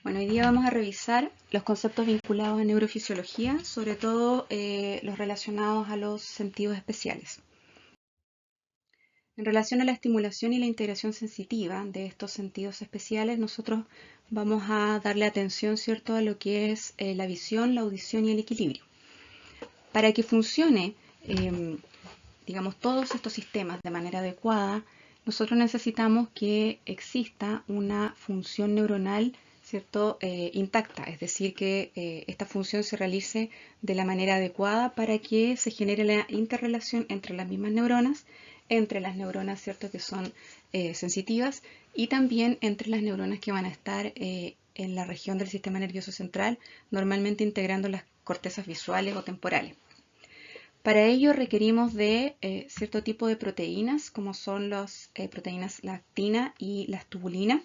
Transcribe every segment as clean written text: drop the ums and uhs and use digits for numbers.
Bueno, hoy día vamos a revisar los conceptos vinculados a neurofisiología, sobre todo los relacionados a los sentidos especiales. En relación a la estimulación y la integración sensitiva de estos sentidos especiales, nosotros vamos a darle atención, ¿cierto?, a lo que es la visión, la audición y el equilibrio. Para que funcione, digamos, todos estos sistemas de manera adecuada, nosotros necesitamos que exista una función neuronal, ¿cierto?, intacta, es decir, que esta función se realice de la manera adecuada para que se genere la interrelación entre las mismas neuronas, entre las neuronas, ¿cierto?, que son sensitivas, y también entre las neuronas que van a estar en la región del sistema nervioso central, normalmente integrando las cortezas visuales o temporales. Para ello requerimos de cierto tipo de proteínas, como son las proteínas la actina y las tubulinas,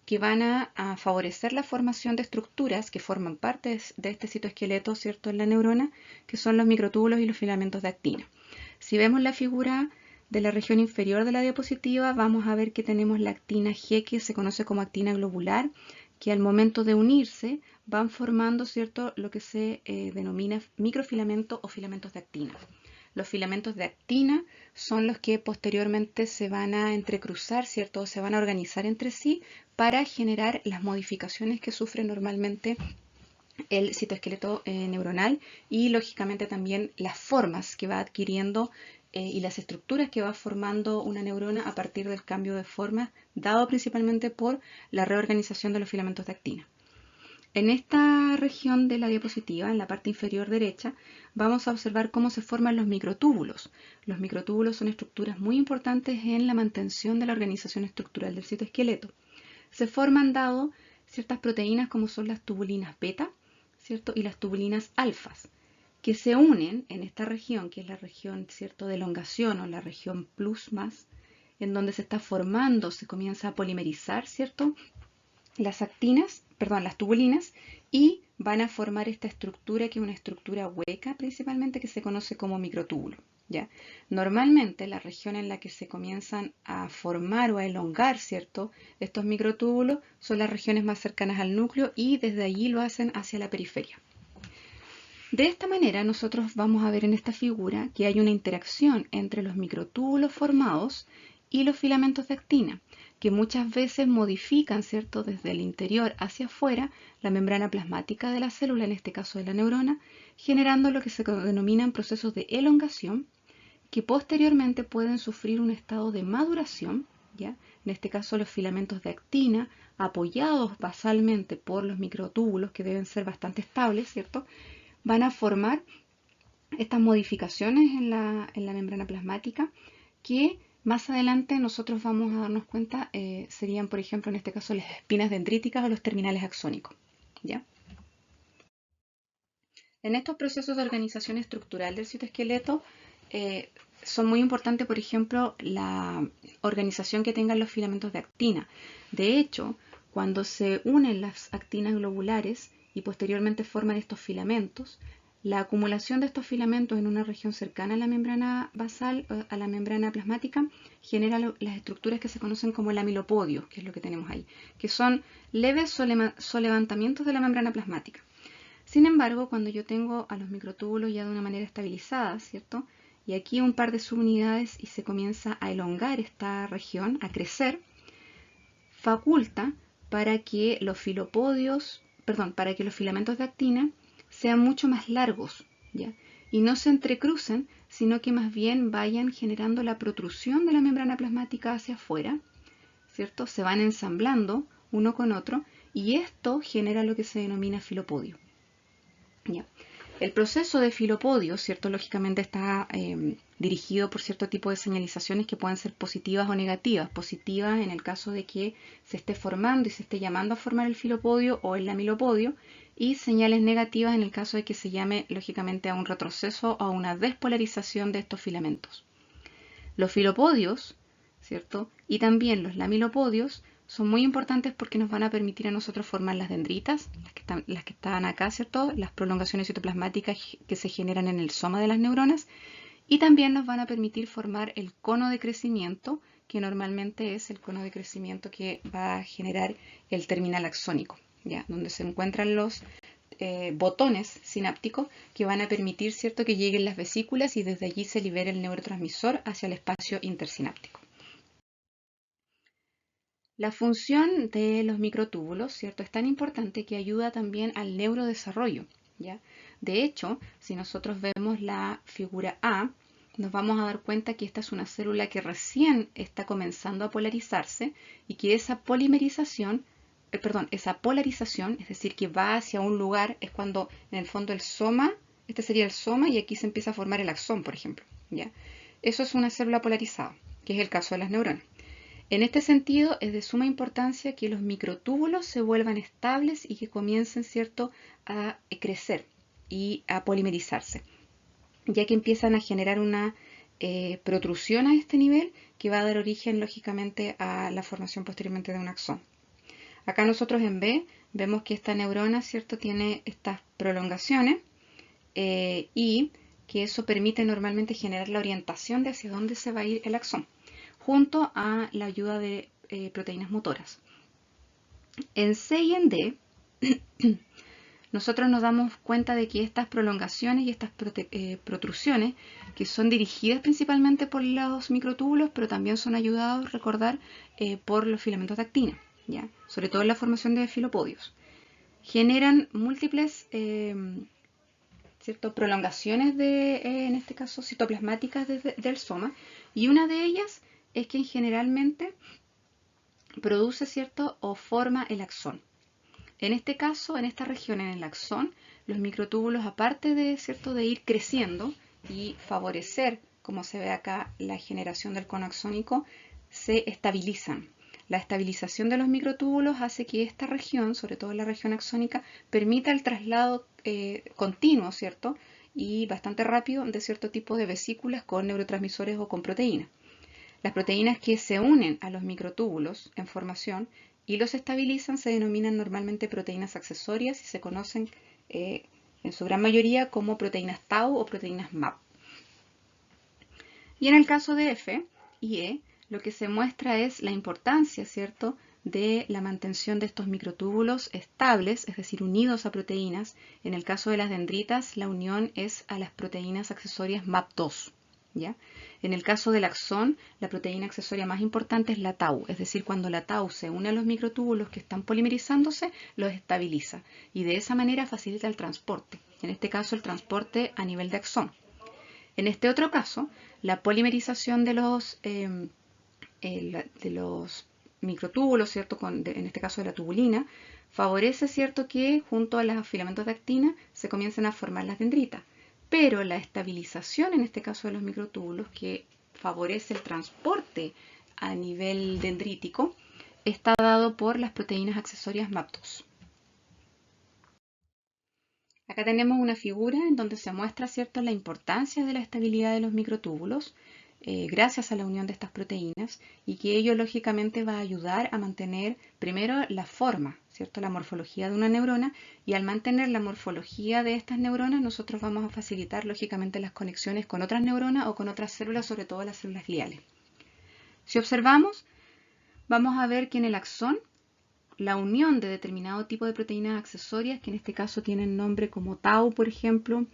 que van a favorecer la formación de estructuras que forman parte de este citoesqueleto, ¿cierto?, en la neurona, que son los microtúbulos y los filamentos de actina. Si vemos la figura de la región inferior de la diapositiva, vamos a ver que tenemos la actina G, que se conoce como actina globular, que al momento de unirse van formando, ¿cierto?, lo que se denomina microfilamento o filamentos de actina. Los filamentos de actina son los que posteriormente se van a entrecruzar, ¿cierto?, o se van a organizar entre sí para generar las modificaciones que sufre normalmente el citoesqueleto neuronal y lógicamente también las formas que va adquiriendo y las estructuras que va formando una neurona a partir del cambio de forma dado principalmente por la reorganización de los filamentos de actina. En esta región de la diapositiva, en la parte inferior derecha, vamos a observar cómo se forman los microtúbulos. Los microtúbulos son estructuras muy importantes en la mantención de la organización estructural del citoesqueleto. Se forman dado ciertas proteínas como son las tubulinas beta, ¿cierto?, y las tubulinas alfas, que se unen en esta región, que es la región, ¿cierto?, de elongación o la región plus más, en donde se está formando, se comienza a polimerizar, ¿cierto?, las tubulinas, y van a formar esta estructura que es una estructura hueca principalmente que se conoce como microtúbulo. ¿Ya? Normalmente la región en la que se comienzan a formar o a elongar, ¿cierto?, estos microtúbulos son las regiones más cercanas al núcleo y desde allí lo hacen hacia la periferia. De esta manera nosotros vamos a ver en esta figura que hay una interacción entre los microtúbulos formados y los filamentos de actina, que muchas veces modifican, ¿cierto?, desde el interior hacia afuera la membrana plasmática de la célula, en este caso de la neurona, generando lo que se denominan procesos de elongación, que posteriormente pueden sufrir un estado de maduración, ¿ya? En este caso los filamentos de actina, apoyados basalmente por los microtúbulos, que deben ser bastante estables, ¿cierto?, van a formar estas modificaciones en la membrana plasmática que más adelante nosotros vamos a darnos cuenta serían, por ejemplo, en este caso las espinas dendríticas o los terminales axónicos. ¿Ya? En estos procesos de organización estructural del citoesqueleto son muy importantes, por ejemplo, la organización que tengan los filamentos de actina. De hecho, cuando se unen las actinas globulares y posteriormente forman estos filamentos, la acumulación de estos filamentos en una región cercana a la membrana basal, a la membrana plasmática, genera las estructuras que se conocen como el amilopodio, que es lo que tenemos ahí, que son leves solevantamientos de la membrana plasmática. Sin embargo, cuando yo tengo a los microtúbulos ya de una manera estabilizada, ¿cierto?, y aquí un par de subunidades y se comienza a elongar esta región, a crecer, faculta para que los para que los filamentos de actina sean mucho más largos, ¿ya? Y no se entrecrucen, sino que más bien vayan generando la protrusión de la membrana plasmática hacia afuera, ¿cierto? Se van ensamblando uno con otro y esto genera lo que se denomina filopodio. ¿Ya? El proceso de filopodio, ¿cierto?, lógicamente está dirigido por cierto tipo de señalizaciones que pueden ser positivas o negativas. Positivas en el caso de que se esté formando y se esté llamando a formar el filopodio o el amilopodio, y señales negativas en el caso de que se llame lógicamente a un retroceso o a una despolarización de estos filamentos. Los filopodios, ¿cierto?, y también los lamilopodios son muy importantes porque nos van a permitir a nosotros formar las dendritas, las que están acá, ¿cierto?, las prolongaciones citoplasmáticas que se generan en el soma de las neuronas, y también nos van a permitir formar el cono de crecimiento, que normalmente es el cono de crecimiento que va a generar el terminal axónico. ¿ya? Donde se encuentran los botones sinápticos que van a permitir, ¿cierto?, que lleguen las vesículas y desde allí se libere el neurotransmisor hacia el espacio intersináptico. La función de los microtúbulos, ¿cierto?, es tan importante que ayuda también al neurodesarrollo, ¿ya? De hecho, si nosotros vemos la figura A, nos vamos a dar cuenta que esta es una célula que recién está comenzando a polarizarse y que esa polarización, es decir, que va hacia un lugar, es cuando en el fondo el soma, este sería el soma y aquí se empieza a formar el axón, por ejemplo, ¿ya? Eso es una célula polarizada, que es el caso de las neuronas. En este sentido, es de suma importancia que los microtúbulos se vuelvan estables y que comiencen, ¿cierto?, a crecer y a polimerizarse, ya que empiezan a generar una protrusión a este nivel que va a dar origen, lógicamente, a la formación posteriormente de un axón. Acá nosotros en B vemos que esta neurona, ¿cierto?, tiene estas prolongaciones y que eso permite normalmente generar la orientación de hacia dónde se va a ir el axón, junto a la ayuda de proteínas motoras. En C y en D, nosotros nos damos cuenta de que estas prolongaciones y estas protrusiones, que son dirigidas principalmente por los microtúbulos, pero también son ayudados, recordar, por los filamentos de actina, ¿ya? Sobre todo en la formación de filopodios. Generan múltiples prolongaciones en este caso, citoplasmáticas del soma, y una de ellas es que generalmente produce, ¿cierto?, o forma el axón. En este caso, en esta región, en el axón, los microtúbulos, aparte de, ¿cierto?, de ir creciendo y favorecer, como se ve acá, la generación del cono axónico, se estabilizan. La estabilización de los microtúbulos hace que esta región, sobre todo la región axónica, permita el traslado continuo, ¿cierto?, y bastante rápido de cierto tipo de vesículas con neurotransmisores o con proteínas. Las proteínas que se unen a los microtúbulos en formación y los estabilizan se denominan normalmente proteínas accesorias y se conocen en su gran mayoría como proteínas tau o proteínas MAP. Y en el caso de F y E, lo que se muestra es la importancia, ¿cierto?, de la mantención de estos microtúbulos estables, es decir, unidos a proteínas. En el caso de las dendritas, la unión es a las proteínas accesorias MAP2. ¿Ya? En el caso del axón, la proteína accesoria más importante es la tau, es decir, cuando la tau se une a los microtúbulos que están polimerizándose, los estabiliza y de esa manera facilita el transporte, en este caso el transporte a nivel de axón. En este otro caso, la polimerización de los microtúbulos, ¿cierto?, en este caso de la tubulina, favorece, ¿cierto?, que junto a los filamentos de actina se comiencen a formar las dendritas. Pero la estabilización, en este caso de los microtúbulos, que favorece el transporte a nivel dendrítico, está dado por las proteínas accesorias MAP2. Acá tenemos una figura en donde se muestra, ¿cierto?, la importancia de la estabilidad de los microtúbulos gracias a la unión de estas proteínas y que ello lógicamente va a ayudar a mantener primero la forma, ¿cierto?, la morfología de una neurona, y al mantener la morfología de estas neuronas nosotros vamos a facilitar lógicamente las conexiones con otras neuronas o con otras células, sobre todo las células gliales. Si observamos, vamos a ver que en el axón la unión de determinado tipo de proteínas accesorias, que en este caso tienen nombre como tau, por ejemplo,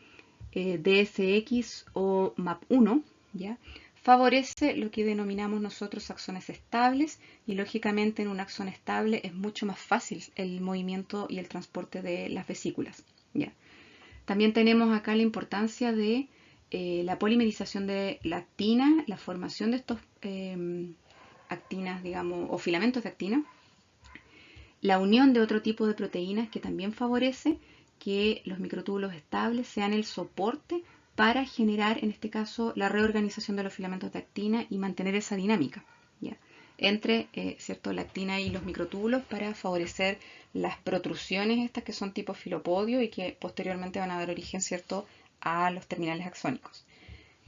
DSX o MAP1, ¿ya?, favorece lo que denominamos nosotros axones estables y lógicamente en un axón estable es mucho más fácil el movimiento y el transporte de las vesículas, ¿ya? También tenemos acá la importancia de la polimerización de la actina, la formación de estos actinas, digamos, o filamentos de actina, la unión de otro tipo de proteínas que también favorece que los microtúbulos estables sean el soporte para generar, en este caso, la reorganización de los filamentos de actina y mantener esa dinámica, ¿ya?, entre ¿cierto?, la actina y los microtúbulos para favorecer las protrusiones estas que son tipo filopodio y que posteriormente van a dar origen, ¿cierto?, a los terminales axónicos.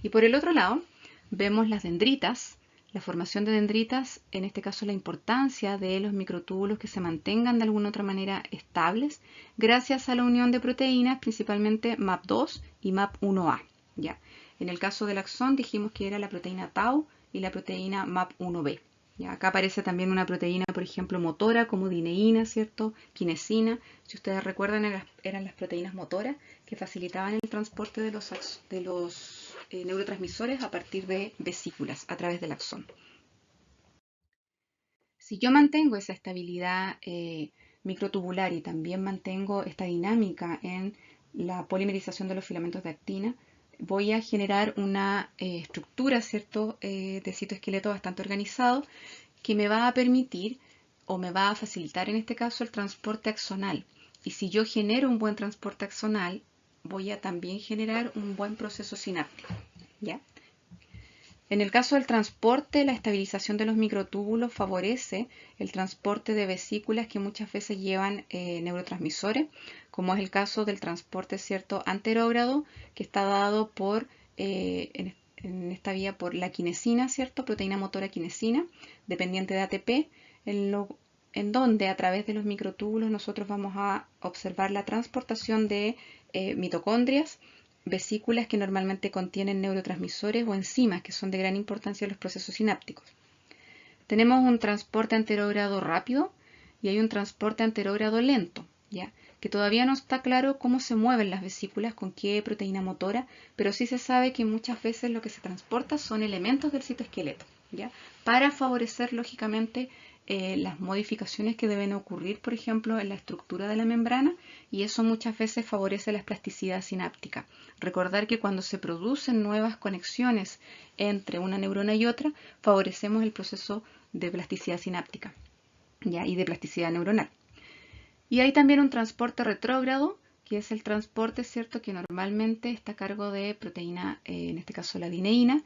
Y por el otro lado, vemos las dendritas, la formación de dendritas, en este caso la importancia de los microtúbulos que se mantengan de alguna otra manera estables gracias a la unión de proteínas, principalmente MAP2 y MAP1A, ¿ya? En el caso del axón dijimos que era la proteína tau y la proteína MAP1B, ¿ya? Acá aparece también una proteína, por ejemplo, motora, como dineína, ¿cierto? Kinesina. Si ustedes recuerdan, eran las proteínas motoras que facilitaban el transporte de los neurotransmisores a partir de vesículas, a través del axón. Si yo mantengo esa estabilidad microtubular y también mantengo esta dinámica en la polimerización de los filamentos de actina, voy a generar una estructura, ¿cierto?, de citoesqueleto bastante organizado que me va a permitir o me va a facilitar en este caso el transporte axonal. Y si yo genero un buen transporte axonal, voy a también generar un buen proceso sináptico, ¿ya? En el caso del transporte, la estabilización de los microtúbulos favorece el transporte de vesículas que muchas veces llevan neurotransmisores, como es el caso del transporte, ¿cierto?, anterógrado, que está dado por, en esta vía por la kinesina, ¿cierto?, proteína motora kinesina, dependiente de ATP, en donde a través de los microtúbulos nosotros vamos a observar la transportación de mitocondrias, vesículas que normalmente contienen neurotransmisores o enzimas que son de gran importancia en los procesos sinápticos. Tenemos un transporte anterógrado rápido y hay un transporte anterógrado lento, ¿ya? Que todavía no está claro cómo se mueven las vesículas, con qué proteína motora, pero sí se sabe que muchas veces lo que se transporta son elementos del citoesqueleto, ¿ya? Para favorecer lógicamente las modificaciones que deben ocurrir, por ejemplo, en la estructura de la membrana, y eso muchas veces favorece la plasticidad sináptica. Recordar que cuando se producen nuevas conexiones entre una neurona y otra, favorecemos el proceso de plasticidad sináptica, ¿ya? Y de plasticidad neuronal. Y hay también un transporte retrógrado, que es el transporte, ¿cierto?, que normalmente está a cargo de proteína, en este caso la dineína,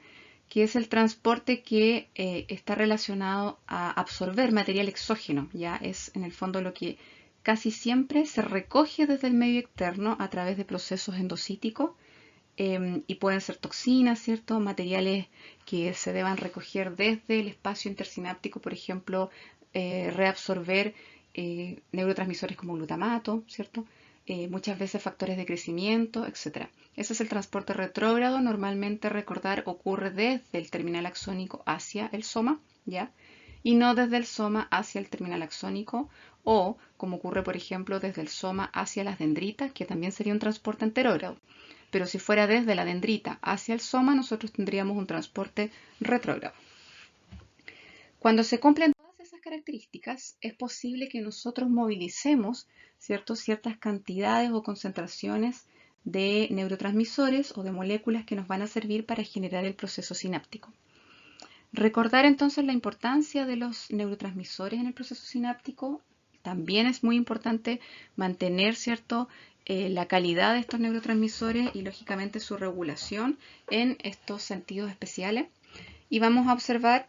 que es el transporte que está relacionado a absorber material exógeno, ya es en el fondo lo que casi siempre se recoge desde el medio externo a través de procesos endocíticos y pueden ser toxinas, ¿cierto?, materiales que se deban recoger desde el espacio intersináptico, por ejemplo, reabsorber neurotransmisores como glutamato, ¿cierto? Muchas veces factores de crecimiento, etc. Ese es el transporte retrógrado. Normalmente, recordar, ocurre desde el terminal axónico hacia el soma, ¿ya? Y no desde el soma hacia el terminal axónico, o como ocurre, por ejemplo, desde el soma hacia las dendritas, que también sería un transporte anterógrado. Pero si fuera desde la dendrita hacia el soma, nosotros tendríamos un transporte retrógrado. Cuando se cumplen todas esas características, es posible que nosotros movilicemos, ¿cierto?, ciertas cantidades o concentraciones de neurotransmisores o de moléculas que nos van a servir para generar el proceso sináptico. Recordar entonces la importancia de los neurotransmisores en el proceso sináptico. También es muy importante mantener, ¿cierto?, la calidad de estos neurotransmisores y lógicamente su regulación en estos sentidos especiales. Y vamos a observar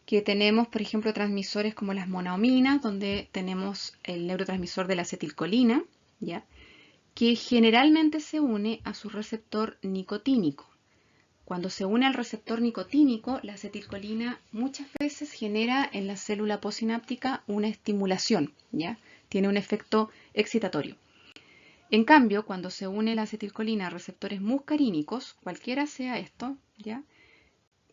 que tenemos, por ejemplo, transmisores como las monoaminas, donde tenemos el neurotransmisor de la acetilcolina, ¿ya?, que generalmente se une a su receptor nicotínico. Cuando se une al receptor nicotínico, la acetilcolina muchas veces genera en la célula postsináptica una estimulación, ¿ya? Tiene un efecto excitatorio. En cambio, cuando se une la acetilcolina a receptores muscarínicos, cualquiera sea esto, ¿ya?,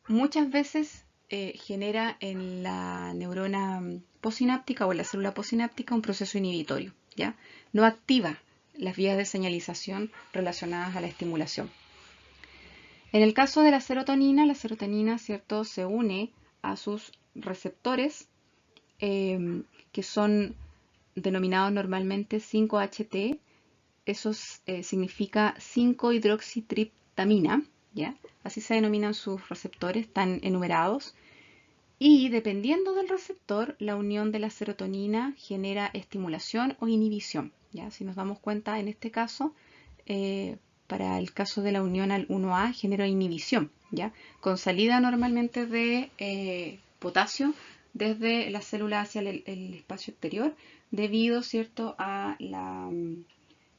muchas veces genera en la neurona postsináptica o en la célula postsináptica un proceso inhibitorio, ¿ya? No activa las vías de señalización relacionadas a la estimulación. En el caso de la serotonina, ¿cierto?, se une a sus receptores que son denominados normalmente 5-HT. Eso significa 5-hidroxitriptamina, ¿ya? Así se denominan sus receptores, están enumerados. Y dependiendo del receptor, la unión de la serotonina genera estimulación o inhibición, ¿ya? Si nos damos cuenta, en este caso, para el caso de la unión al 1A, genera inhibición, ¿ya?, con salida normalmente de potasio desde la célula hacia el espacio exterior, debido, ¿cierto?, a la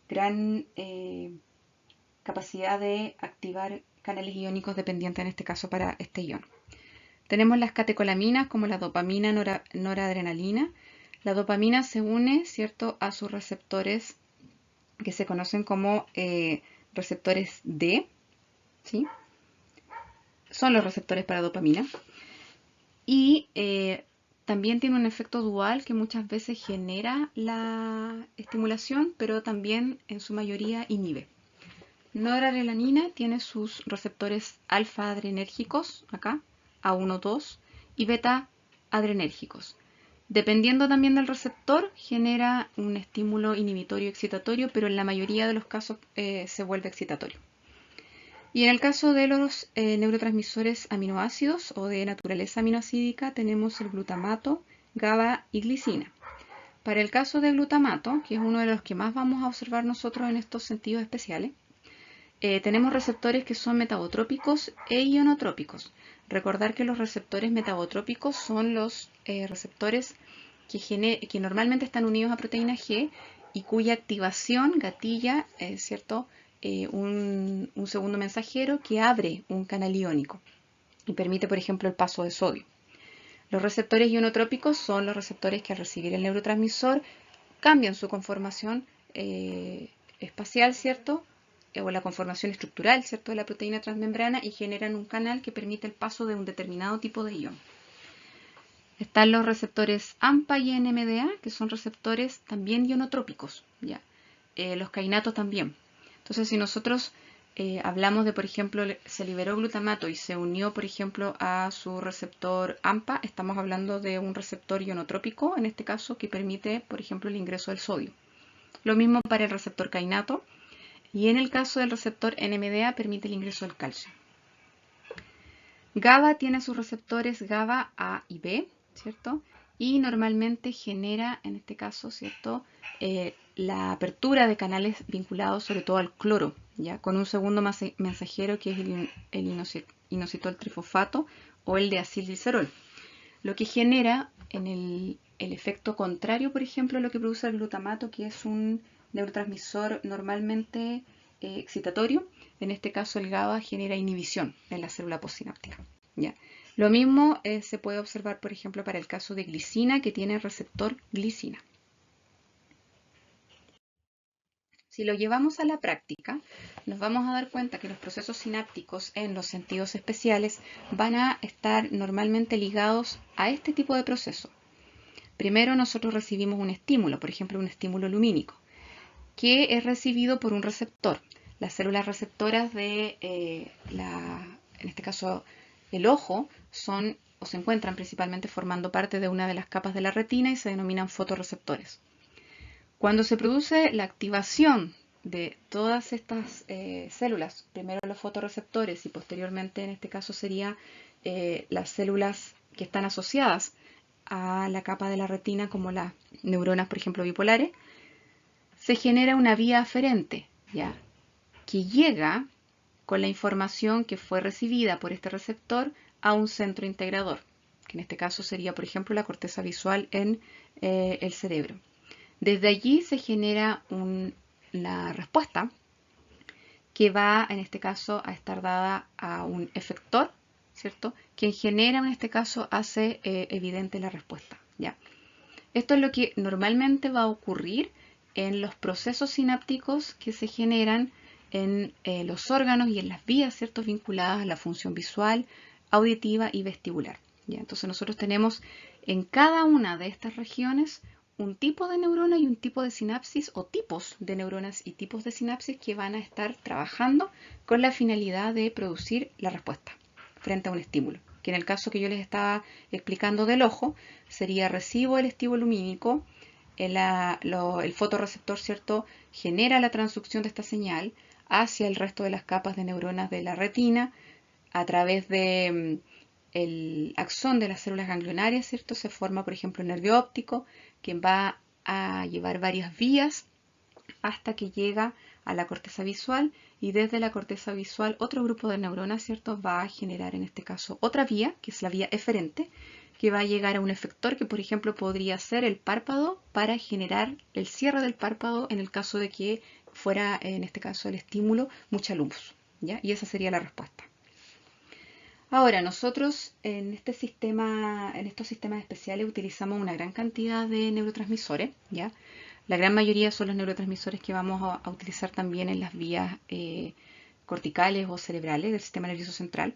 gran capacidad de activar canales iónicos dependientes, en este caso para este ion. Tenemos las catecolaminas como la dopamina, noradrenalina. La dopamina se une, ¿cierto?, a sus receptores que se conocen como receptores D, ¿sí? Son los receptores para dopamina. y también tiene un efecto dual que muchas veces genera la estimulación, pero también en su mayoría inhibe. Noradrenalina tiene sus receptores alfa adrenérgicos, acá, A1, 2, y beta adrenérgicos. Dependiendo también del receptor, genera un estímulo inhibitorio excitatorio, pero en la mayoría de los casos se vuelve excitatorio. Y en el caso de los neurotransmisores aminoácidos o de naturaleza aminoácidica, tenemos el glutamato, GABA y glicina. Para el caso de glutamato, que es uno de los que más vamos a observar nosotros en estos sentidos especiales, tenemos receptores que son metabotrópicos e ionotrópicos. Recordar que los receptores metabotrópicos son los receptores que normalmente están unidos a proteína G y cuya activación gatilla, ¿cierto? Un segundo mensajero que abre un canal iónico y permite, por ejemplo, el paso de sodio. Los receptores ionotrópicos son los receptores que al recibir el neurotransmisor cambian su conformación espacial, ¿cierto? O la conformación estructural, ¿cierto?, de la proteína transmembrana y generan un canal que permite el paso de un determinado tipo de ion. Están los receptores AMPA y NMDA, que son receptores también ionotrópicos, ¿ya? Los kainatos también. Entonces, si nosotros hablamos de, por ejemplo, se liberó glutamato y se unió, por ejemplo, a su receptor AMPA, estamos hablando de un receptor ionotrópico, en este caso, que permite, por ejemplo, el ingreso del sodio. Lo mismo para el receptor kainato. Y en el caso del receptor NMDA permite el ingreso del calcio. GABA tiene sus receptores GABA A y B, ¿cierto? Y normalmente genera, en este caso, ¿cierto?, la apertura de canales vinculados sobre todo al cloro, ¿ya? Con un segundo mensajero que es el inositol trifosfato o el de acilglicerol. Lo que genera en el efecto contrario, por ejemplo, lo que produce el glutamato, que es un neurotransmisor normalmente excitatorio. En este caso el GABA genera inhibición en la célula postsináptica, ¿ya? Lo mismo se puede observar, por ejemplo, para el caso de glicina, que tiene receptor glicina. Si lo llevamos a la práctica, nos vamos a dar cuenta que los procesos sinápticos en los sentidos especiales van a estar normalmente ligados a este tipo de proceso. Primero nosotros recibimos un estímulo, por ejemplo un estímulo lumínico, que es recibido por un receptor. Las células receptoras de, en este caso, el ojo, son o se encuentran principalmente formando parte de una de las capas de la retina y se denominan fotorreceptores. Cuando se produce la activación de todas estas células, primero los fotorreceptores y posteriormente en este caso serían las células que están asociadas a la capa de la retina como las neuronas, por ejemplo, bipolares, se genera una vía aferente, ¿ya?, que llega con la información que fue recibida por este receptor a un centro integrador, que en este caso sería, por ejemplo, la corteza visual en el cerebro. Desde allí se genera la respuesta que va, en este caso, a estar dada a un efector, ¿cierto?, quien genera, en este caso, hace evidente la respuesta, ¿ya? Esto es lo que normalmente va a ocurrir en los procesos sinápticos que se generan en los órganos y en las vías, ¿cierto?, vinculadas a la función visual, auditiva y vestibular, ¿ya? Entonces nosotros tenemos en cada una de estas regiones un tipo de neurona y un tipo de sinapsis, o tipos de neuronas y tipos de sinapsis que van a estar trabajando con la finalidad de producir la respuesta frente a un estímulo, que en el caso que yo les estaba explicando del ojo, sería recibo el estímulo lumínico, el fotorreceptor, ¿cierto?, genera la transducción de esta señal hacia el resto de las capas de neuronas de la retina a través de el axón de las células ganglionarias, ¿cierto? Se forma, por ejemplo, el nervio óptico, que va a llevar varias vías hasta que llega a la corteza visual, y desde la corteza visual otro grupo de neuronas, ¿cierto?, va a generar en este caso otra vía, que es la vía eferente, que va a llegar a un efector que, por ejemplo, podría ser el párpado para generar el cierre del párpado en el caso de que fuera, en este caso, el estímulo mucha luz, ¿ya? Y esa sería la respuesta. Ahora, nosotros en estos sistemas especiales utilizamos una gran cantidad de neurotransmisores, ¿ya? La gran mayoría son los neurotransmisores que vamos a utilizar también en las vías corticales o cerebrales del sistema nervioso central.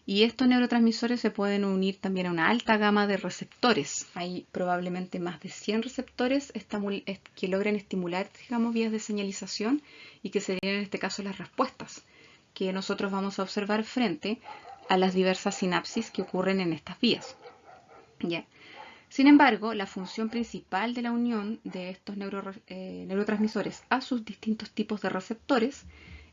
Y estos neurotransmisores se pueden unir también a una alta gama de receptores. Hay probablemente más de 100 receptores que logren estimular, digamos, vías de señalización y que serían en este caso las respuestas que nosotros vamos a observar frente a las diversas sinapsis que ocurren en estas vías. ¿Ya? Sin embargo, la función principal de la unión de estos neurotransmisores a sus distintos tipos de receptores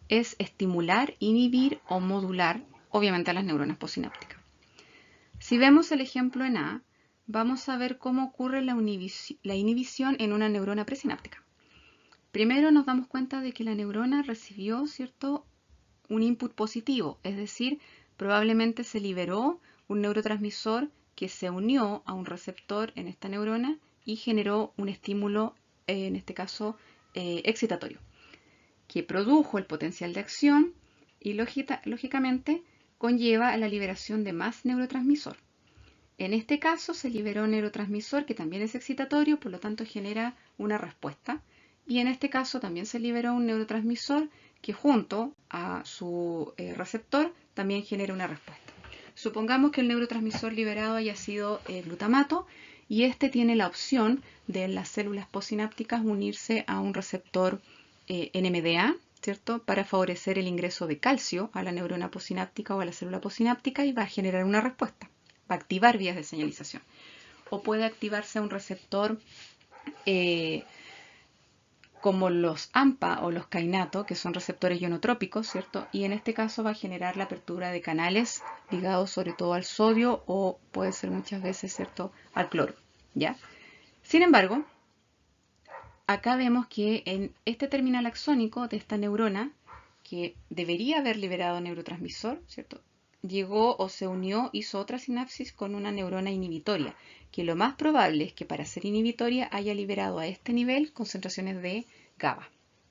es estimular, inhibir o modular, obviamente, a las neuronas postsinápticas. Si vemos el ejemplo en A, vamos a ver cómo ocurre la inhibición en una neurona presináptica. Primero nos damos cuenta de que la neurona recibió, ¿cierto?, un input positivo, es decir, probablemente se liberó un neurotransmisor que se unió a un receptor en esta neurona y generó un estímulo, en este caso, excitatorio, que produjo el potencial de acción y lógicamente conlleva a la liberación de más neurotransmisor. En este caso se liberó un neurotransmisor que también es excitatorio, por lo tanto genera una respuesta. Y en este caso también se liberó un neurotransmisor que junto a su receptor también genera una respuesta. Supongamos que el neurotransmisor liberado haya sido glutamato y este tiene la opción de las células postsinápticas unirse a un receptor NMDA, ¿cierto?, para favorecer el ingreso de calcio a la neurona postsináptica o a la célula postsináptica y va a generar una respuesta, va a activar vías de señalización. O puede activarse un receptor como los AMPA o los kainato, que son receptores ionotrópicos, ¿cierto? Y en este caso va a generar la apertura de canales ligados sobre todo al sodio o puede ser muchas veces, ¿cierto?, al cloro, ¿ya? Sin embargo, acá vemos que en este terminal axónico de esta neurona, que debería haber liberado neurotransmisor, ¿cierto?, llegó o se unió, hizo otra sinapsis con una neurona inhibitoria, que lo más probable es que para ser inhibitoria haya liberado a este nivel concentraciones de GABA.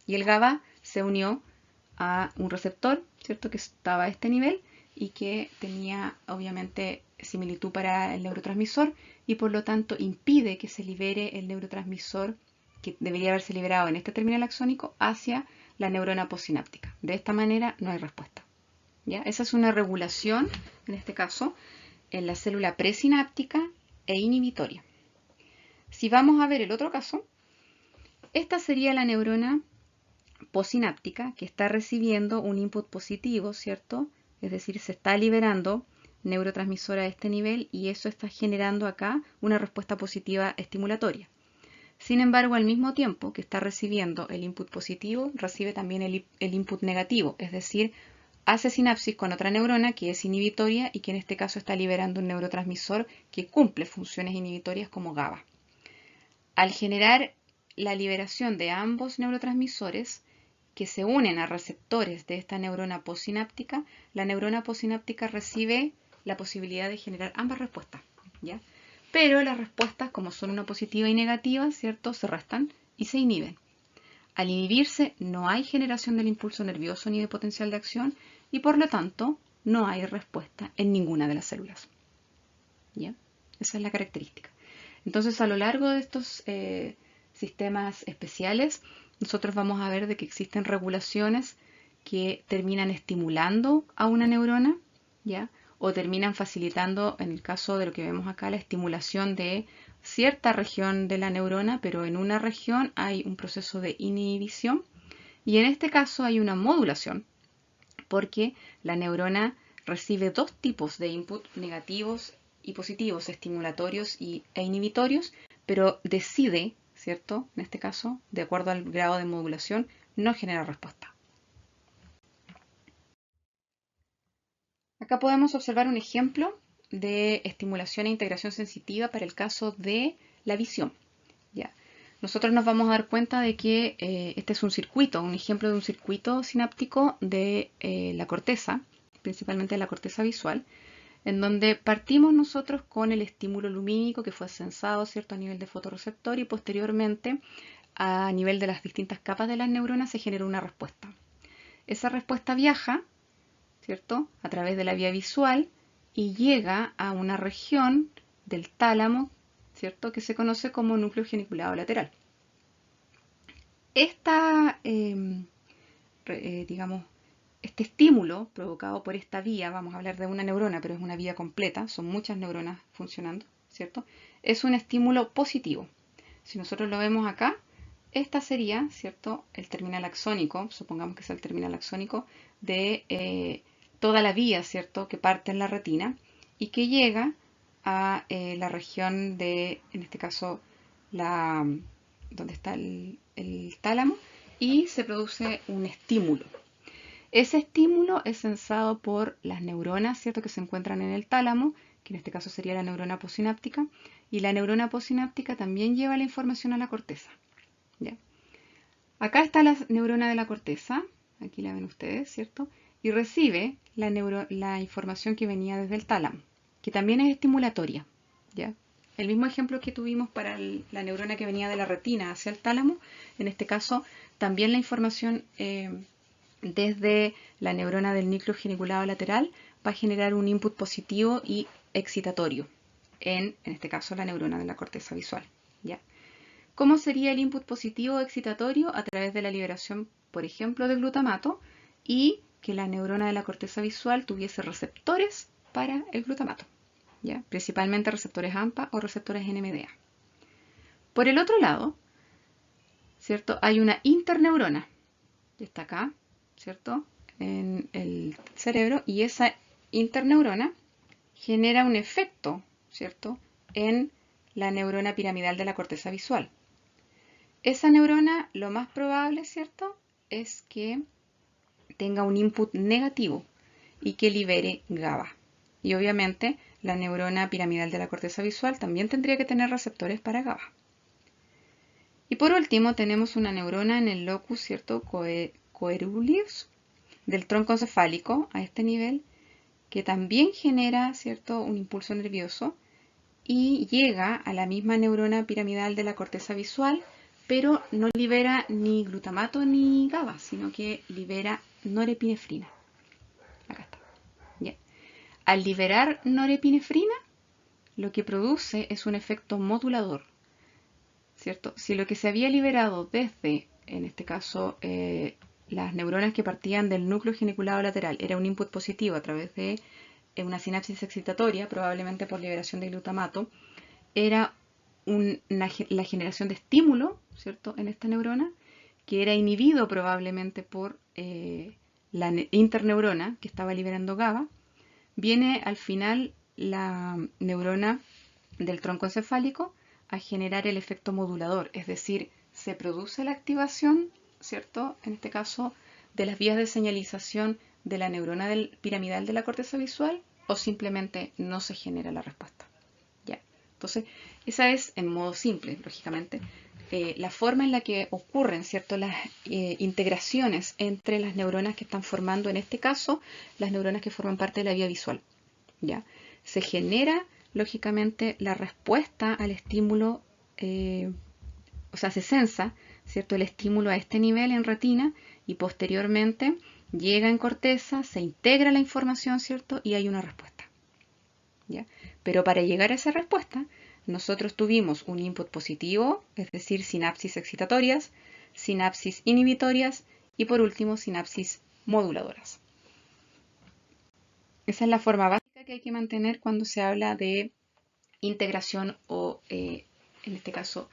Y el GABA se unió a un receptor, ¿cierto?, que estaba a este nivel y que tenía obviamente similitud para el neurotransmisor y por lo tanto impide que se libere el neurotransmisor que debería haberse liberado en este terminal axónico hacia la neurona postsináptica. De esta manera no hay respuesta. ¿Ya? Esa es una regulación, en este caso, en la célula presináptica e inhibitoria. Si vamos a ver el otro caso, esta sería la neurona postsináptica que está recibiendo un input positivo, ¿cierto? Es decir, se está liberando neurotransmisor a este nivel y eso está generando acá una respuesta positiva estimulatoria. Sin embargo, al mismo tiempo que está recibiendo el input positivo, recibe también el input negativo, es decir, hace sinapsis con otra neurona que es inhibitoria y que en este caso está liberando un neurotransmisor que cumple funciones inhibitorias como GABA. Al generar la liberación de ambos neurotransmisores que se unen a receptores de esta neurona postsináptica, la neurona postsináptica recibe la posibilidad de generar ambas respuestas, ¿ya? Pero las respuestas, como son una positiva y negativa, ¿cierto?, se restan y se inhiben. Al inhibirse no hay generación del impulso nervioso ni de potencial de acción y por lo tanto no hay respuesta en ninguna de las células. ¿Ya? Esa es la característica. Entonces, a lo largo de estos sistemas especiales, nosotros vamos a ver de que existen regulaciones que terminan estimulando a una neurona, ¿ya?, o terminan facilitando, en el caso de lo que vemos acá, la estimulación de cierta región de la neurona, pero en una región hay un proceso de inhibición y en este caso hay una modulación porque la neurona recibe dos tipos de input, negativos y positivos, estimulatorios e inhibitorios, pero decide, ¿cierto?, en este caso, de acuerdo al grado de modulación, no genera respuesta. Acá podemos observar un ejemplo de estimulación e integración sensitiva para el caso de la visión. ¿Ya? Nosotros nos vamos a dar cuenta de que este es un circuito, un ejemplo de un circuito sináptico de la corteza, principalmente de la corteza visual, en donde partimos nosotros con el estímulo lumínico que fue sensado, ¿cierto?, a nivel de fotorreceptor y posteriormente a nivel de las distintas capas de las neuronas se genera una respuesta. Esa respuesta viaja, ¿cierto?, a través de la vía visual y llega a una región del tálamo, ¿cierto?, que se conoce como núcleo geniculado lateral. Esta, digamos, este estímulo provocado por esta vía, vamos a hablar de una neurona, pero es una vía completa, son muchas neuronas funcionando, ¿cierto? Es un estímulo positivo. Si nosotros lo vemos acá, esta sería, ¿cierto?, el terminal axónico, supongamos que es el terminal axónico de toda la vía, ¿cierto?, que parte en la retina y que llega a la región de, en este caso, donde está el tálamo, y se produce un estímulo. Ese estímulo es sensado por las neuronas, ¿cierto?, que se encuentran en el tálamo, que en este caso sería la neurona postsináptica, y la neurona postsináptica también lleva la información a la corteza. ¿Ya? Acá está la neurona de la corteza, aquí la ven ustedes, ¿cierto? Y recibe la información que venía desde el tálamo, que también es estimulatoria. ¿Ya? El mismo ejemplo que tuvimos para la neurona que venía de la retina hacia el tálamo, en este caso también la información desde la neurona del núcleo geniculado lateral va a generar un input positivo y excitatorio en este caso la neurona de la corteza visual. ¿Ya? ¿Cómo sería el input positivo o excitatorio? A través de la liberación, por ejemplo, de glutamato y que la neurona de la corteza visual tuviese receptores para el glutamato, ¿ya? Principalmente receptores AMPA o receptores NMDA. Por el otro lado, ¿cierto? Hay una interneurona que está acá, ¿cierto?, en el cerebro, y esa interneurona genera un efecto, ¿cierto?, en la neurona piramidal de la corteza visual. Esa neurona, lo más probable, ¿cierto?, es que tenga un input negativo y que libere GABA. Y obviamente la neurona piramidal de la corteza visual también tendría que tener receptores para GABA. Y por último tenemos una neurona en el locus, ¿cierto?, coeruleus del tronco encefálico a este nivel, que también genera, ¿cierto?, un impulso nervioso y llega a la misma neurona piramidal de la corteza visual, pero no libera ni glutamato ni GABA, sino que libera norepinefrina. Acá está. ¿Ya? Al liberar norepinefrina, lo que produce es un efecto modulador, ¿cierto? Si lo que se había liberado desde, en este caso, las neuronas que partían del núcleo geniculado lateral era un input positivo a través de una sinapsis excitatoria, probablemente por liberación de glutamato, era la generación de estímulo, ¿cierto?, en esta neurona, que era inhibido probablemente por la interneurona que estaba liberando GABA. Viene al final la neurona del tronco encefálico a generar el efecto modulador, es decir, se produce la activación, ¿cierto?, en este caso, de las vías de señalización de la neurona piramidal de la corteza visual, o simplemente no se genera la respuesta. ¿Ya? Entonces, esa es, en modo simple, lógicamente, la forma en la que ocurren, ¿cierto?, las integraciones entre las neuronas que están formando, en este caso, las neuronas que forman parte de la vía visual. ¿Ya? Se genera, lógicamente, la respuesta al estímulo, o sea, se sensa, ¿cierto?, el estímulo a este nivel en retina y posteriormente llega en corteza, se integra la información, ¿cierto?, y hay una respuesta. ¿Ya? Pero para llegar a esa respuesta, nosotros tuvimos un input positivo, es decir, sinapsis excitatorias, sinapsis inhibitorias y por último sinapsis moduladoras. Esa es la forma básica que hay que mantener cuando se habla de integración o, en este caso,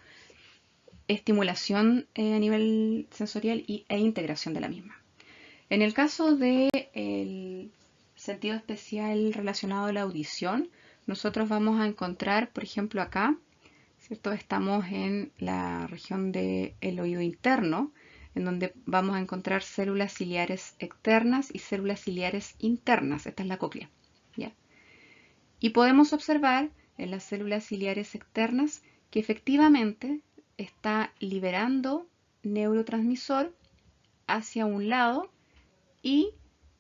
estimulación a nivel sensorial e integración de la misma. En el caso del sentido especial relacionado a la audición, nosotros vamos a encontrar, por ejemplo, acá, ¿cierto?, estamos en la región del oído interno, en donde vamos a encontrar células ciliares externas y células ciliares internas. Esta es la cóclea. ¿Ya? Y podemos observar en las células ciliares externas que efectivamente está liberando neurotransmisor hacia un lado y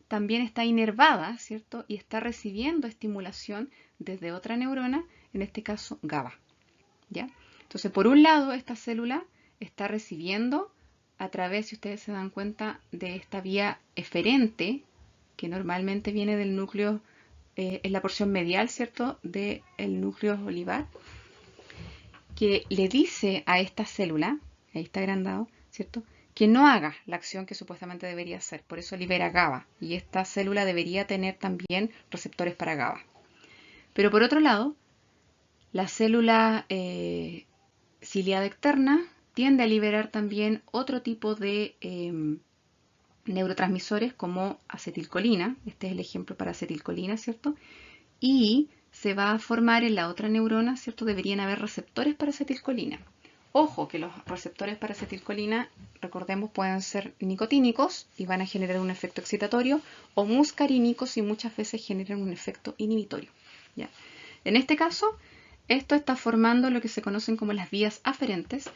también está inervada, ¿cierto?, y está recibiendo estimulación desde otra neurona, en este caso GABA. ¿Ya? Entonces, por un lado, esta célula está recibiendo a través, si ustedes se dan cuenta, de esta vía eferente, que normalmente viene del núcleo, es la porción medial, ¿cierto?, del núcleo olivar, que le dice a esta célula, ahí está agrandado, ¿cierto?, que no haga la acción que supuestamente debería hacer. Por eso libera GABA. Y esta célula debería tener también receptores para GABA. Pero por otro lado, la célula ciliada externa tiende a liberar también otro tipo de neurotransmisores como acetilcolina. Este es el ejemplo para acetilcolina, ¿cierto? Y se va a formar en la otra neurona, ¿cierto? Deberían haber receptores para acetilcolina. Ojo que los receptores para acetilcolina, recordemos, pueden ser nicotínicos y van a generar un efecto excitatorio, o muscarínicos y muchas veces generan un efecto inhibitorio. ¿Ya? En este caso, esto está formando lo que se conocen como las vías aferentes,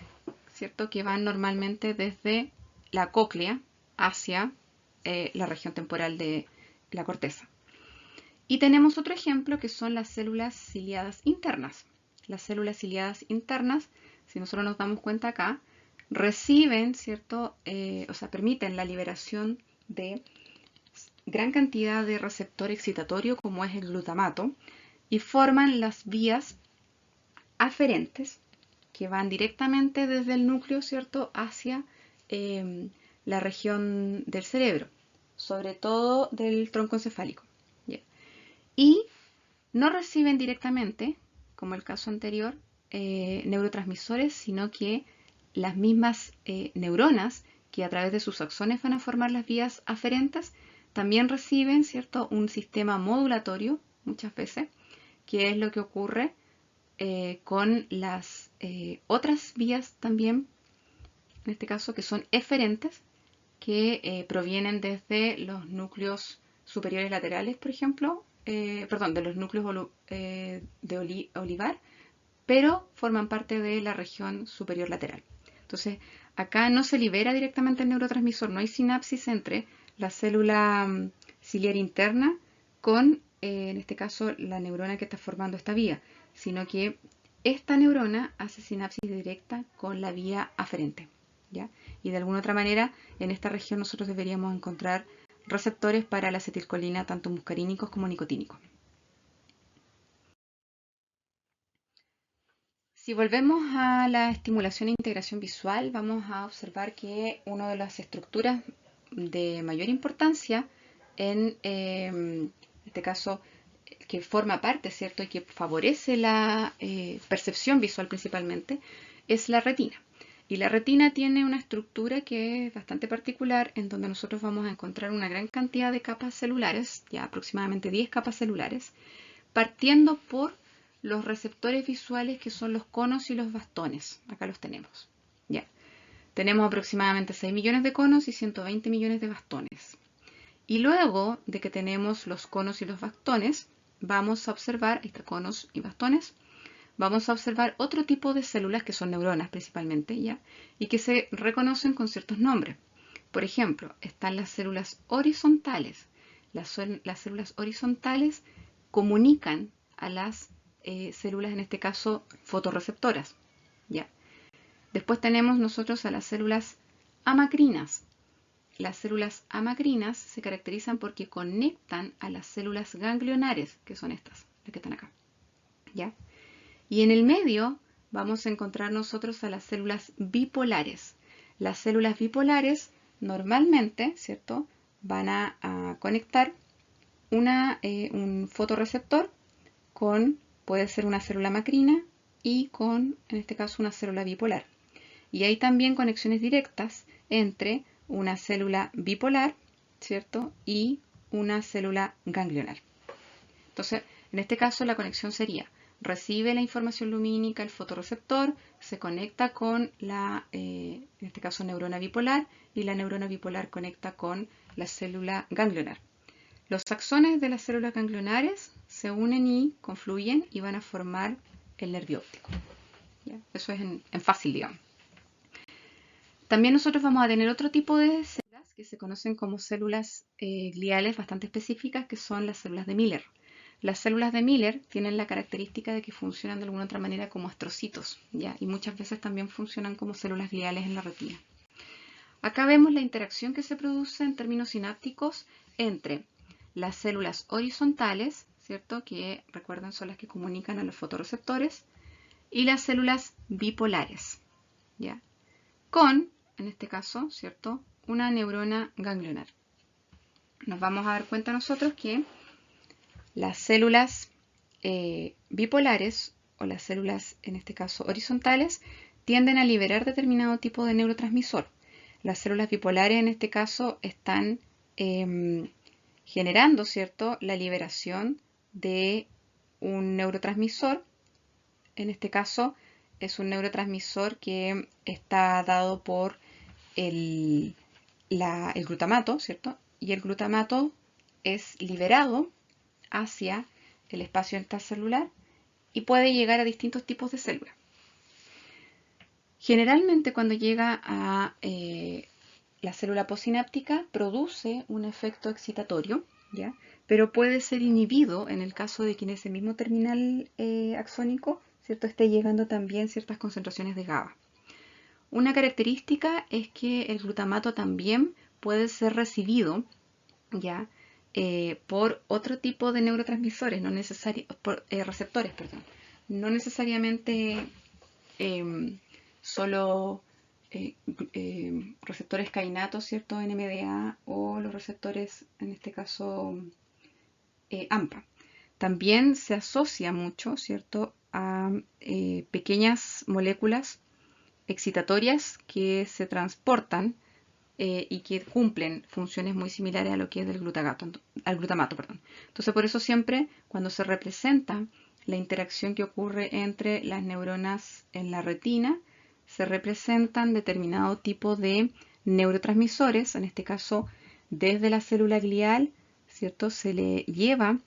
¿cierto? Que van normalmente desde la cóclea hacia la región temporal de la corteza. Y tenemos otro ejemplo que son las células ciliadas internas. Las células ciliadas internas, si nosotros nos damos cuenta acá, reciben, ¿cierto? O sea, permiten la liberación de gran cantidad de receptor excitatorio como es el glutamato y forman las vías aferentes que van directamente desde el núcleo, ¿cierto?, hacia la región del cerebro, sobre todo del tronco encefálico. ¿Ya? Y no reciben directamente, como el caso anterior, neurotransmisores, sino que las mismas neuronas que a través de sus axones van a formar las vías aferentes, también reciben, ¿cierto?, un sistema modulatorio, muchas veces, que es lo que ocurre con las otras vías también, en este caso, que son eferentes, que provienen desde los núcleos superiores laterales, por ejemplo, perdón, de los núcleos de olivar, pero forman parte de la región superior lateral. Entonces, acá no se libera directamente el neurotransmisor, no hay sinapsis entre la célula ciliar interna con, en este caso, la neurona que está formando esta vía, sino que esta neurona hace sinapsis directa con la vía aferente, ¿ya? Y de alguna otra manera, en esta región nosotros deberíamos encontrar receptores para la acetilcolina, tanto muscarínicos como nicotínicos. Si volvemos a la estimulación e integración visual, vamos a observar que una de las estructuras de mayor importancia en este caso que forma parte, ¿cierto?, y que favorece la percepción visual principalmente, es la retina. Y la retina tiene una estructura que es bastante particular, en donde nosotros vamos a encontrar una gran cantidad de capas celulares, ya aproximadamente 10 capas celulares, partiendo por los receptores visuales que son los conos y los bastones. Acá los tenemos. Ya. Tenemos aproximadamente 6 millones de conos y 120 millones de bastones. Y luego de que tenemos los conos y los bastones, vamos a observar, ahí está, conos y bastones, vamos a observar otro tipo de células que son neuronas principalmente, ¿ya? Y que se reconocen con ciertos nombres. Por ejemplo, están las células horizontales. Las células horizontales comunican a las células, en este caso, fotorreceptoras, ¿ya? Después tenemos nosotros a las células amacrinas. Las células amacrinas se caracterizan porque conectan a las células ganglionares, que son estas, las que están acá, ¿ya? Y en el medio vamos a encontrar nosotros a las células bipolares. Las células bipolares normalmente, ¿cierto?, van a conectar un fotorreceptor con, puede ser una célula macrina y con, en este caso, una célula bipolar. Y hay también conexiones directas entre una célula bipolar, ¿cierto?, y una célula ganglionar. Entonces, en este caso la conexión sería, recibe la información lumínica el fotorreceptor, se conecta con la, en este caso, neurona bipolar, y la neurona bipolar conecta con la célula ganglionar. Los axones de las células ganglionares se unen y confluyen y van a formar el nervio óptico. ¿Ya? Eso es en fácil, digamos. También nosotros vamos a tener otro tipo de células que se conocen como células gliales bastante específicas, que son las células de Miller. Las células de Miller tienen la característica de que funcionan de alguna otra manera como astrocitos, ¿ya? Y muchas veces también funcionan como células gliales en la retina. Acá vemos la interacción que se produce en términos sinápticos entre las células horizontales, ¿cierto?, que recuerden son las que comunican a los fotorreceptores, y las células bipolares, ¿ya?, con en este caso, ¿cierto?, una neurona ganglionar. Nos vamos a dar cuenta nosotros que las células bipolares o las células, en este caso horizontales, tienden a liberar determinado tipo de neurotransmisor. Las células bipolares, en este caso, están generando, ¿cierto?, la liberación de un neurotransmisor. En este caso, es un neurotransmisor que está dado por el glutamato, ¿cierto? Y el glutamato es liberado hacia el espacio intracelular y puede llegar a distintos tipos de células. Generalmente cuando llega a la célula postsináptica produce un efecto excitatorio, ¿ya? Pero puede ser inhibido en el caso de que en ese mismo terminal axónico, ¿cierto?, esté llegando también ciertas concentraciones de GABA. Una característica es que el glutamato también puede ser recibido, ¿ya?, por otro tipo de neurotransmisores, receptores, perdón. No necesariamente solo receptores kainatos, ¿cierto?, NMDA, o los receptores, en este caso, AMPA. También se asocia mucho, ¿cierto?, a pequeñas moléculas excitatorias que se transportan y que cumplen funciones muy similares a lo que es del glutamato. Entonces, por eso siempre cuando se representa la interacción que ocurre entre las neuronas en la retina, se representan determinado tipo de neurotransmisores, en este caso desde la célula glial, ¿cierto?, se le lleva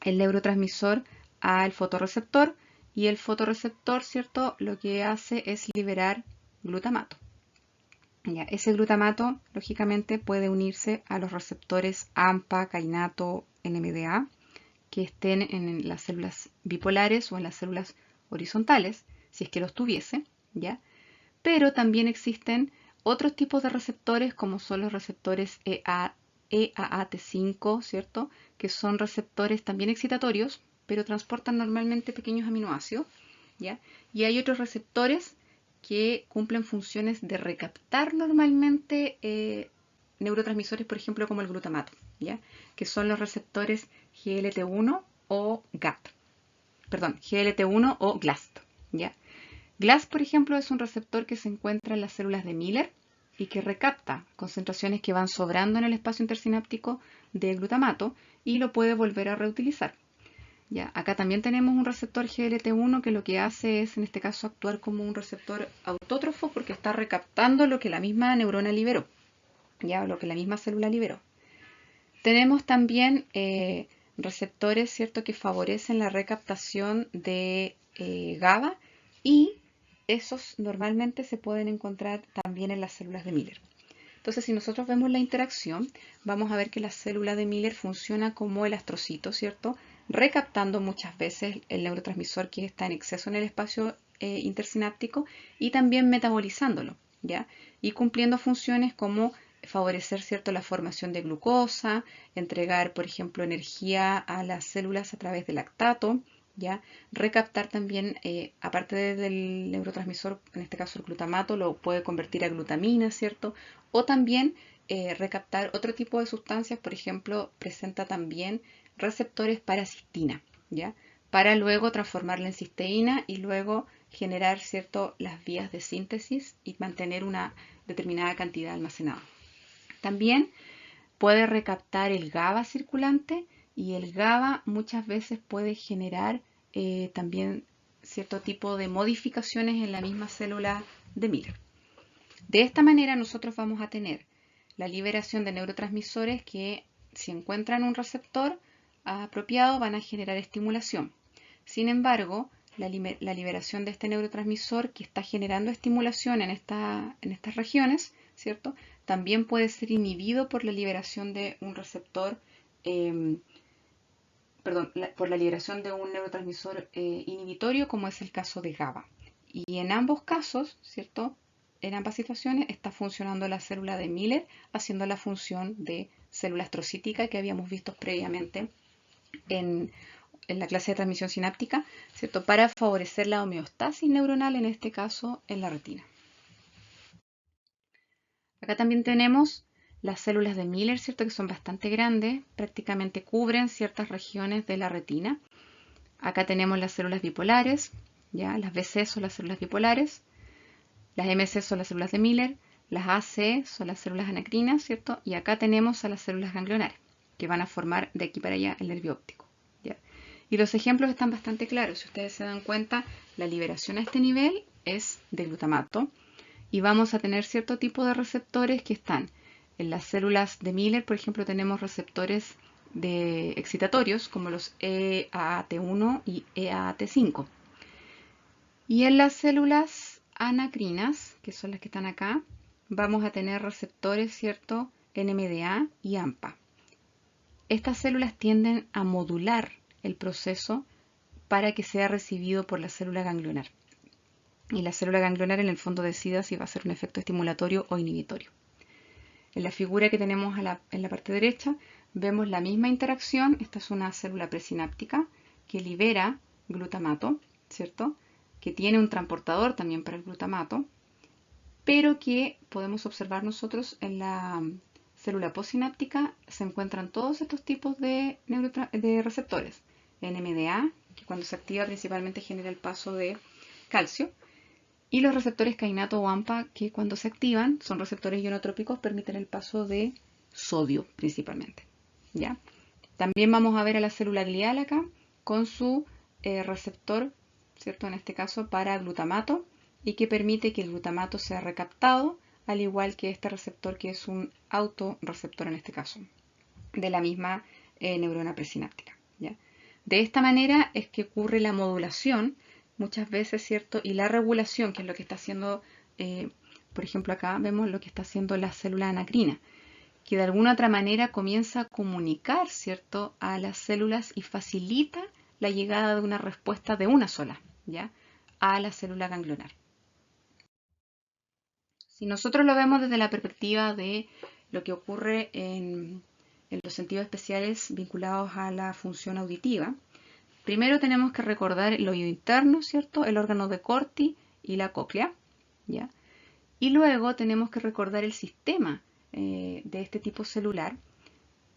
el neurotransmisor al fotorreceptor y el fotorreceptor, ¿cierto?, lo que hace es liberar glutamato. Ya, ese glutamato, lógicamente, puede unirse a los receptores AMPA, kainato, NMDA, que estén en las células bipolares o en las células horizontales, si es que los tuviese, ¿ya? Pero también existen otros tipos de receptores, como son los receptores EAAT5, ¿cierto?, que son receptores también excitatorios, pero transportan normalmente pequeños aminoácidos, ¿ya? Y hay otros receptores que cumplen funciones de recaptar normalmente neurotransmisores, por ejemplo, como el glutamato, ¿ya?, que son los receptores GLT1 o GAT, perdón, GLT1 o GLAST, ¿ya? GLAST, por ejemplo, es un receptor que se encuentra en las células de Miller y que recapta concentraciones que van sobrando en el espacio intersináptico de glutamato y lo puede volver a reutilizar. Ya, acá también tenemos un receptor GLT1 que lo que hace es, en este caso, actuar como un receptor autótrofo porque está recaptando lo que la misma neurona liberó, ya, lo que la misma célula liberó. Tenemos también receptores, ¿cierto?, que favorecen la recaptación de GABA, y esos normalmente se pueden encontrar también en las células de Miller. Entonces, si nosotros vemos la interacción, vamos a ver que la célula de Miller funciona como el astrocito, ¿cierto?, recaptando muchas veces el neurotransmisor que está en exceso en el espacio intersináptico y también metabolizándolo, ¿ya?, y cumpliendo funciones como favorecer, ¿cierto?, la formación de glucosa, entregar, por ejemplo, energía a las células a través del lactato, ¿ya?, recaptar también, aparte del neurotransmisor, en este caso el glutamato, lo puede convertir a glutamina, ¿cierto?, o también recaptar otro tipo de sustancias, por ejemplo, presenta también receptores para cistina, ¿ya?, para luego transformarla en cisteína y luego generar, ¿cierto?, las vías de síntesis y mantener una determinada cantidad almacenada. También puede recaptar el GABA circulante, y el GABA muchas veces puede generar también cierto tipo de modificaciones en la misma célula de Miller. De esta manera nosotros vamos a tener la liberación de neurotransmisores que, si encuentran un receptor apropiado, van a generar estimulación. Sin embargo, la liberación de este neurotransmisor que está generando estimulación en estas regiones, ¿cierto?, también puede ser inhibido por la liberación de un receptor, por la liberación de un neurotransmisor inhibitorio, como es el caso de GABA. Y en ambos casos, ¿cierto?, en ambas situaciones está funcionando la célula de Miller, haciendo la función de célula astrocítica que habíamos visto previamente en la clase de transmisión sináptica, ¿cierto?, para favorecer la homeostasis neuronal, en este caso en la retina. Acá también tenemos las células de Miller, ¿cierto? Que son bastante grandes, prácticamente cubren ciertas regiones de la retina. Acá tenemos las células bipolares, ¿ya? Las BC son las células bipolares, las MC son las células de Miller, las AC son las células anacrinas, ¿cierto? Y acá tenemos a las células ganglionares, que van a formar de aquí para allá el nervio óptico, ¿ya? Y los ejemplos están bastante claros. Si ustedes se dan cuenta, la liberación a este nivel es de glutamato, y vamos a tener cierto tipo de receptores que están en las células de Miller. Por ejemplo, tenemos receptores de excitatorios como los EAT1 y EAT5. Y en las células anacrinas, que son las que están acá, vamos a tener receptores, ¿cierto? NMDA y AMPA. Estas células tienden a modular el proceso para que sea recibido por la célula ganglionar. Y la célula ganglionar en el fondo decida si va a ser un efecto estimulatorio o inhibitorio. En la figura que tenemos en la parte derecha vemos la misma interacción. Esta es una célula presináptica que libera glutamato, ¿cierto? Que tiene un transportador también para el glutamato, pero que podemos observar nosotros en la célula postsináptica se encuentran todos estos tipos de receptores. NMDA, que cuando se activa principalmente genera el paso de calcio, y los receptores kainato o AMPA, que cuando se activan son receptores ionotrópicos, permiten el paso de sodio principalmente, ¿ya? También vamos a ver a la célula glial acá con su receptor, ¿cierto? En este caso para glutamato, y que permite que el glutamato sea recaptado, al igual que este receptor que es un autorreceptor en este caso, de la misma neurona presináptica, ¿ya? De esta manera es que ocurre la modulación muchas veces, ¿cierto? Y la regulación, que es lo que está haciendo, por ejemplo, acá vemos lo que está haciendo la célula anacrina, que de alguna otra manera comienza a comunicar, ¿cierto?, a las células y facilita la llegada de una respuesta de una sola, ¿ya?, a la célula ganglionar. Si nosotros lo vemos desde la perspectiva de lo que ocurre en los sentidos especiales vinculados a la función auditiva, primero tenemos que recordar el oído interno, ¿cierto?, el órgano de Corti y la cóclea, ¿ya? Y luego tenemos que recordar el sistema de este tipo celular,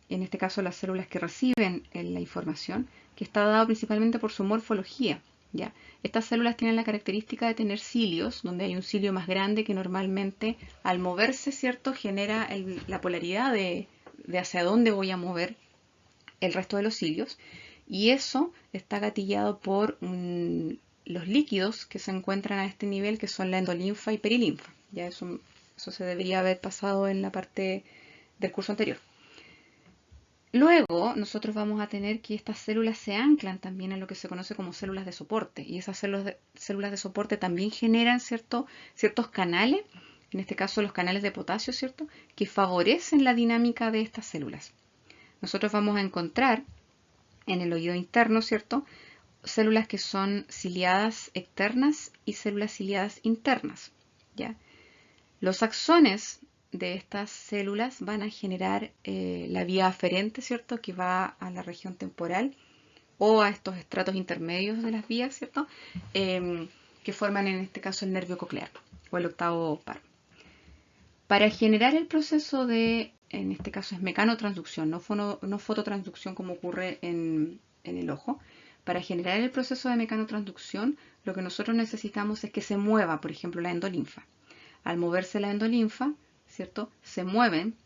en este caso las células que reciben la información, que está dado principalmente por su morfología, ¿ya? Estas células tienen la característica de tener cilios, donde hay un cilio más grande que normalmente al moverse, ¿cierto?, genera la polaridad de hacia dónde voy a mover el resto de los cilios, y eso está gatillado por los líquidos que se encuentran a este nivel, que son la endolinfa y perilinfa. Ya eso se debería haber pasado en la parte del curso anterior. Luego nosotros vamos a tener que estas células se anclan también en lo que se conoce como células de soporte, y esas células de soporte también generan ciertos canales, en este caso los canales de potasio, ¿cierto?, que favorecen la dinámica de estas células. Nosotros vamos a encontrar en el oído interno, ¿cierto?, células que son ciliadas externas y células ciliadas internas, ¿ya? Los axones de estas células van a generar la vía aferente, ¿cierto?, que va a la región temporal o a estos estratos intermedios de las vías, ¿cierto?, que forman en este caso el nervio coclear o el octavo par. Para generar el proceso de, en este caso es mecanotransducción, no fototransducción como ocurre en el ojo. Para generar el proceso de mecanotransducción, lo que nosotros necesitamos es que se mueva, por ejemplo, la endolinfa. Al moverse la endolinfa, ¿cierto?, se mueven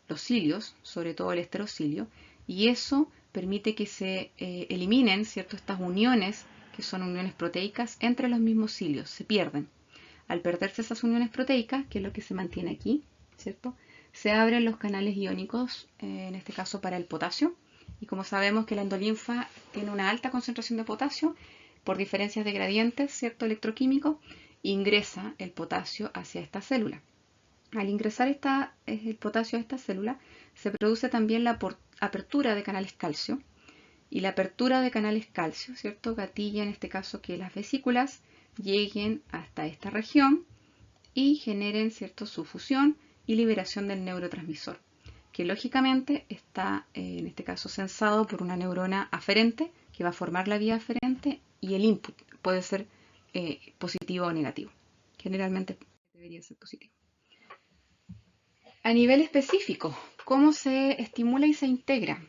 los cilios, sobre todo el esterocilio, y eso permite que se eliminen, ¿cierto?, estas uniones, que son uniones proteicas, entre los mismos cilios, se pierden. Al perderse esas uniones proteicas, que es lo que se mantiene aquí, ¿cierto?, se abren los canales iónicos, en este caso para el potasio, y como sabemos que la endolinfa tiene una alta concentración de potasio, por diferencias de gradientes, ¿cierto?, electroquímico, ingresa el potasio hacia esta célula. Al ingresar el potasio a esta célula, se produce también la apertura de canales calcio, y la apertura de canales calcio, ¿cierto?, gatilla en este caso que las vesículas lleguen hasta esta región y generen, ¿cierto?, su fusión y liberación del neurotransmisor, que lógicamente está en este caso sensado por una neurona aferente que va a formar la vía aferente, y el input puede ser positivo o negativo. Generalmente debería ser positivo. A nivel específico, ¿cómo se estimula y se integra?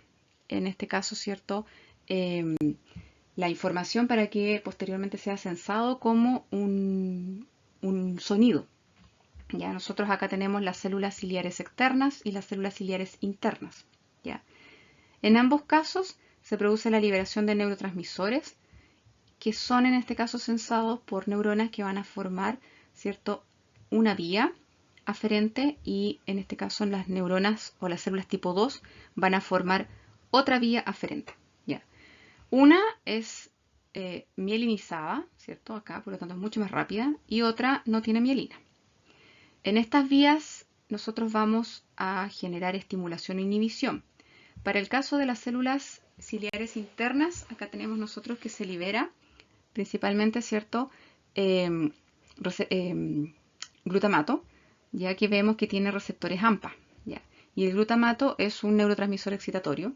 En este caso, ¿cierto? La información para que posteriormente sea censado como un sonido. Ya nosotros acá tenemos las células ciliares externas y las células ciliares internas. ¿Ya? En ambos casos se produce la liberación de neurotransmisores que son en este caso censados por neuronas que van a formar, ¿cierto?, una vía aferente y en este caso las neuronas o las células tipo 2 van a formar otra vía aferente. ¿Ya? Una es mielinizada, ¿cierto? Acá, por lo tanto es mucho más rápida, y otra no tiene mielina. En estas vías nosotros vamos a generar estimulación e inhibición. Para el caso de las células ciliares internas, acá tenemos nosotros que se libera principalmente, ¿cierto? Eh, glutamato, ya que vemos que tiene receptores AMPA. ¿Ya? Y el glutamato es un neurotransmisor excitatorio.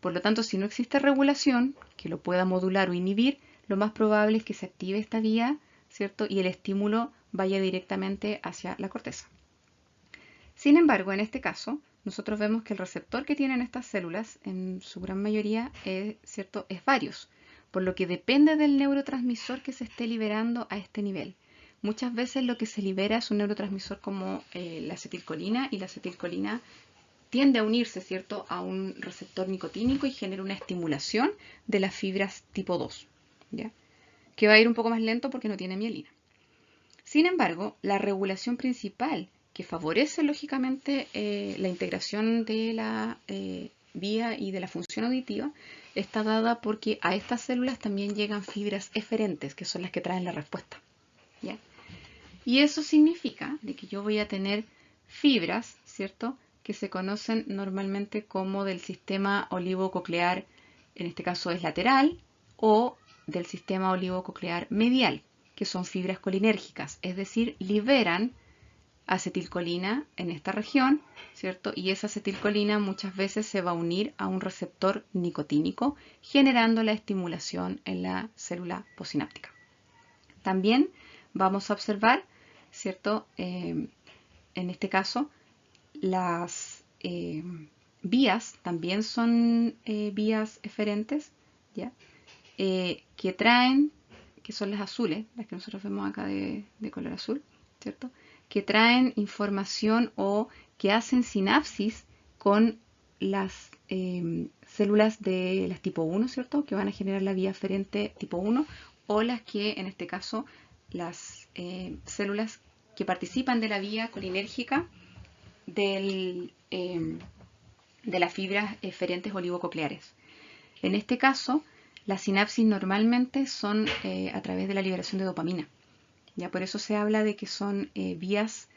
Por lo tanto, si no existe regulación que lo pueda modular o inhibir, lo más probable es que se active esta vía, ¿cierto? Y el estímulo vaya directamente hacia la corteza. Sin embargo, en este caso, nosotros vemos que el receptor que tienen estas células, en su gran mayoría, ¿cierto? Es varios, por lo que depende del neurotransmisor que se esté liberando a este nivel. Muchas veces lo que se libera es un neurotransmisor como la acetilcolina, y la acetilcolina tiende a unirse, ¿cierto?, a un receptor nicotínico y genera una estimulación de las fibras tipo 2, ¿ya? Que va a ir un poco más lento porque no tiene mielina. Sin embargo, la regulación principal que favorece lógicamente la integración de la vía y de la función auditiva está dada porque a estas células también llegan fibras eferentes, que son las que traen la respuesta. ¿Ya? Y eso significa de que yo voy a tener fibras, ¿cierto?, que se conocen normalmente como del sistema olivococlear, en este caso es lateral, o del sistema olivococlear medial, que son fibras colinérgicas, es decir, liberan acetilcolina en esta región, ¿cierto? Y esa acetilcolina muchas veces se va a unir a un receptor nicotínico, generando la estimulación en la célula postsináptica. También vamos a observar, ¿cierto? En este caso, las vías también son vías eferentes, ¿ya? Que traen, que son las azules, las que nosotros vemos acá de color azul, ¿cierto? Que traen información o que hacen sinapsis con las células de las tipo 1, ¿cierto? Que van a generar la vía aferente tipo 1, o las que, en este caso, las células que participan de la vía colinérgica de las fibras eferentes olivococleares. En este caso, las sinapsis normalmente son a través de la liberación de dopamina. Ya por eso se habla de que son vías,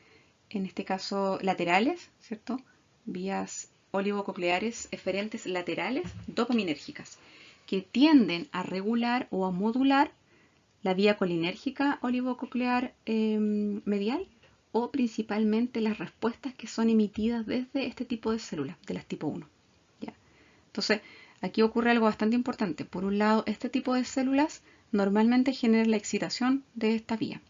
en este caso laterales, ¿cierto? Vías olivococleares eferentes laterales dopaminérgicas, que tienden a regular o a modular la vía colinérgica olivococlear medial, o principalmente las respuestas que son emitidas desde este tipo de células, de las tipo 1. ¿Ya? Entonces, aquí ocurre algo bastante importante. Por un lado, este tipo de células normalmente generan la excitación de esta vía.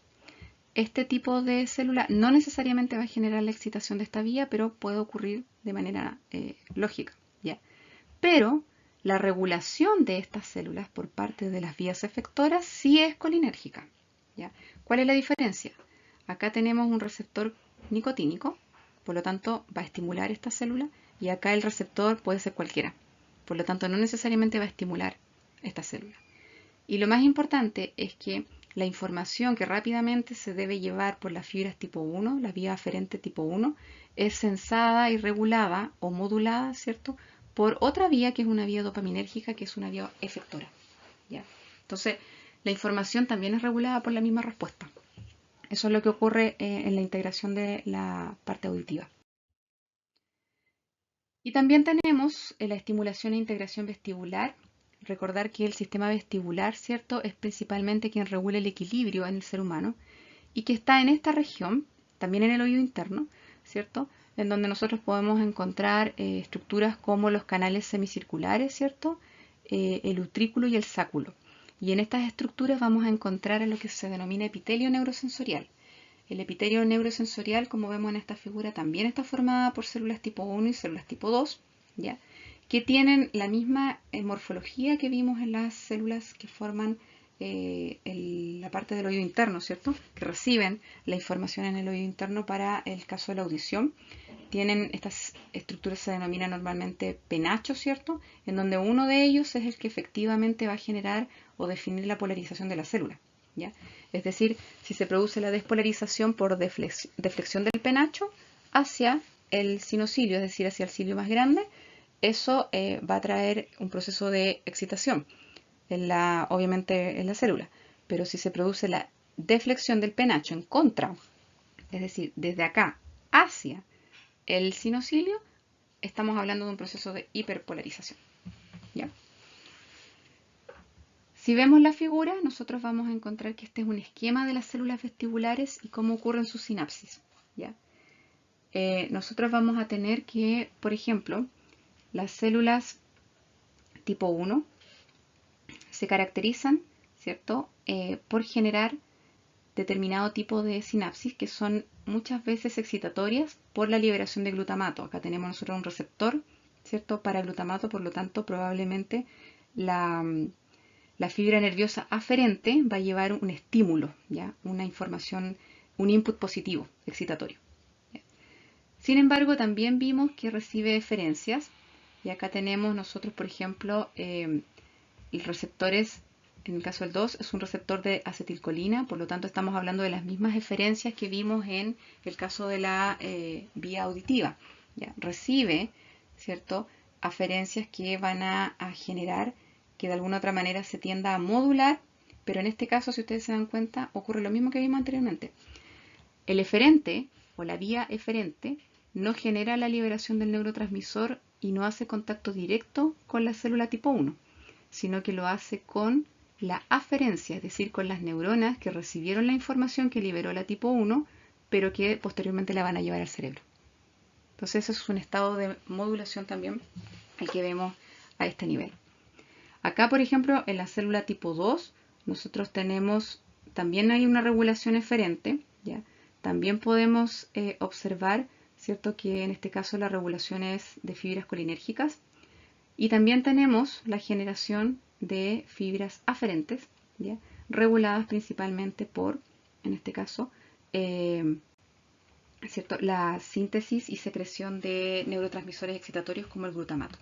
Este tipo de célula no necesariamente va a generar la excitación de esta vía, pero puede ocurrir de manera lógica, ¿ya? Pero la regulación de estas células por parte de las vías efectoras sí es colinérgica, ¿ya? ¿Cuál es la diferencia? Acá tenemos un receptor nicotínico, por lo tanto va a estimular esta célula, y acá el receptor puede ser cualquiera, por lo tanto no necesariamente va a estimular esta célula. Y lo más importante es que la información que rápidamente se debe llevar por las fibras tipo 1, la vía aferente tipo 1, es censada y regulada o modulada, ¿cierto?, por otra vía que es una vía dopaminérgica, que es una vía efectora. ¿Ya? Entonces, la información también es regulada por la misma respuesta. Eso es lo que ocurre en la integración de la parte auditiva. Y también tenemos la estimulación e integración vestibular. Recordar que el sistema vestibular, ¿cierto?, es principalmente quien regula el equilibrio en el ser humano y que está en esta región, también en el oído interno, ¿cierto?, en donde nosotros podemos encontrar estructuras como los canales semicirculares, ¿cierto?, el utrículo y el sáculo. Y en estas estructuras vamos a encontrar lo que se denomina epitelio neurosensorial. El epitelio neurosensorial, como vemos en esta figura, también está formada por células tipo 1 y células tipo 2, ¿ya? Que tienen la misma morfología que vimos en las células que forman la parte del oído interno, ¿cierto? Que reciben la información en el oído interno para el caso de la audición. Tienen estas estructuras, se denominan normalmente penachos, ¿cierto? En donde uno de ellos es el que efectivamente va a generar o definir la polarización de la célula, ¿ya? Es decir, si se produce la despolarización por deflexión del penacho hacia el sinocilio, es decir, hacia el cilio más grande, eso va a traer un proceso de excitación, obviamente en la célula. Pero si se produce la deflexión del penacho en contra, es decir, desde acá hacia el sinocilio, estamos hablando de un proceso de hiperpolarización, ¿ya? Si vemos la figura, nosotros vamos a encontrar que este es un esquema de las células vestibulares y cómo ocurren sus sinapsis, ¿ya? Nosotros vamos a tener que, por ejemplo, las células tipo 1 se caracterizan, ¿cierto?, por generar determinado tipo de sinapsis que son muchas veces excitatorias por la liberación de glutamato. Acá tenemos nosotros un receptor, ¿cierto?, para glutamato, por lo tanto probablemente la fibra nerviosa aferente va a llevar un estímulo, ¿ya?, una información, un input positivo, excitatorio. ¿Ya? Sin embargo, también vimos que recibe eferencias, y acá tenemos nosotros, por ejemplo, los receptores. En el caso del 2 es un receptor de acetilcolina, por lo tanto estamos hablando de las mismas eferencias que vimos en el caso de la vía auditiva. ¿Ya? Recibe, ¿cierto?, aferencias que van a generar que de alguna otra manera se tienda a modular, pero en este caso, si ustedes se dan cuenta, ocurre lo mismo que vimos anteriormente. El eferente o la vía eferente no genera la liberación del neurotransmisor y no hace contacto directo con la célula tipo 1, sino que lo hace con la aferencia, es decir, con las neuronas que recibieron la información que liberó la tipo 1, pero que posteriormente la van a llevar al cerebro. Entonces, eso es un estado de modulación también el que vemos a este nivel. Acá, por ejemplo, en la célula tipo 2, nosotros tenemos, también hay una regulación eferente, ¿ya? También podemos observar, ¿cierto?, que en este caso la regulación es de fibras colinérgicas. Y también tenemos la generación de fibras aferentes, ¿ya?, reguladas principalmente por, en este caso, ¿cierto?, la síntesis y secreción de neurotransmisores excitatorios como el glutamato.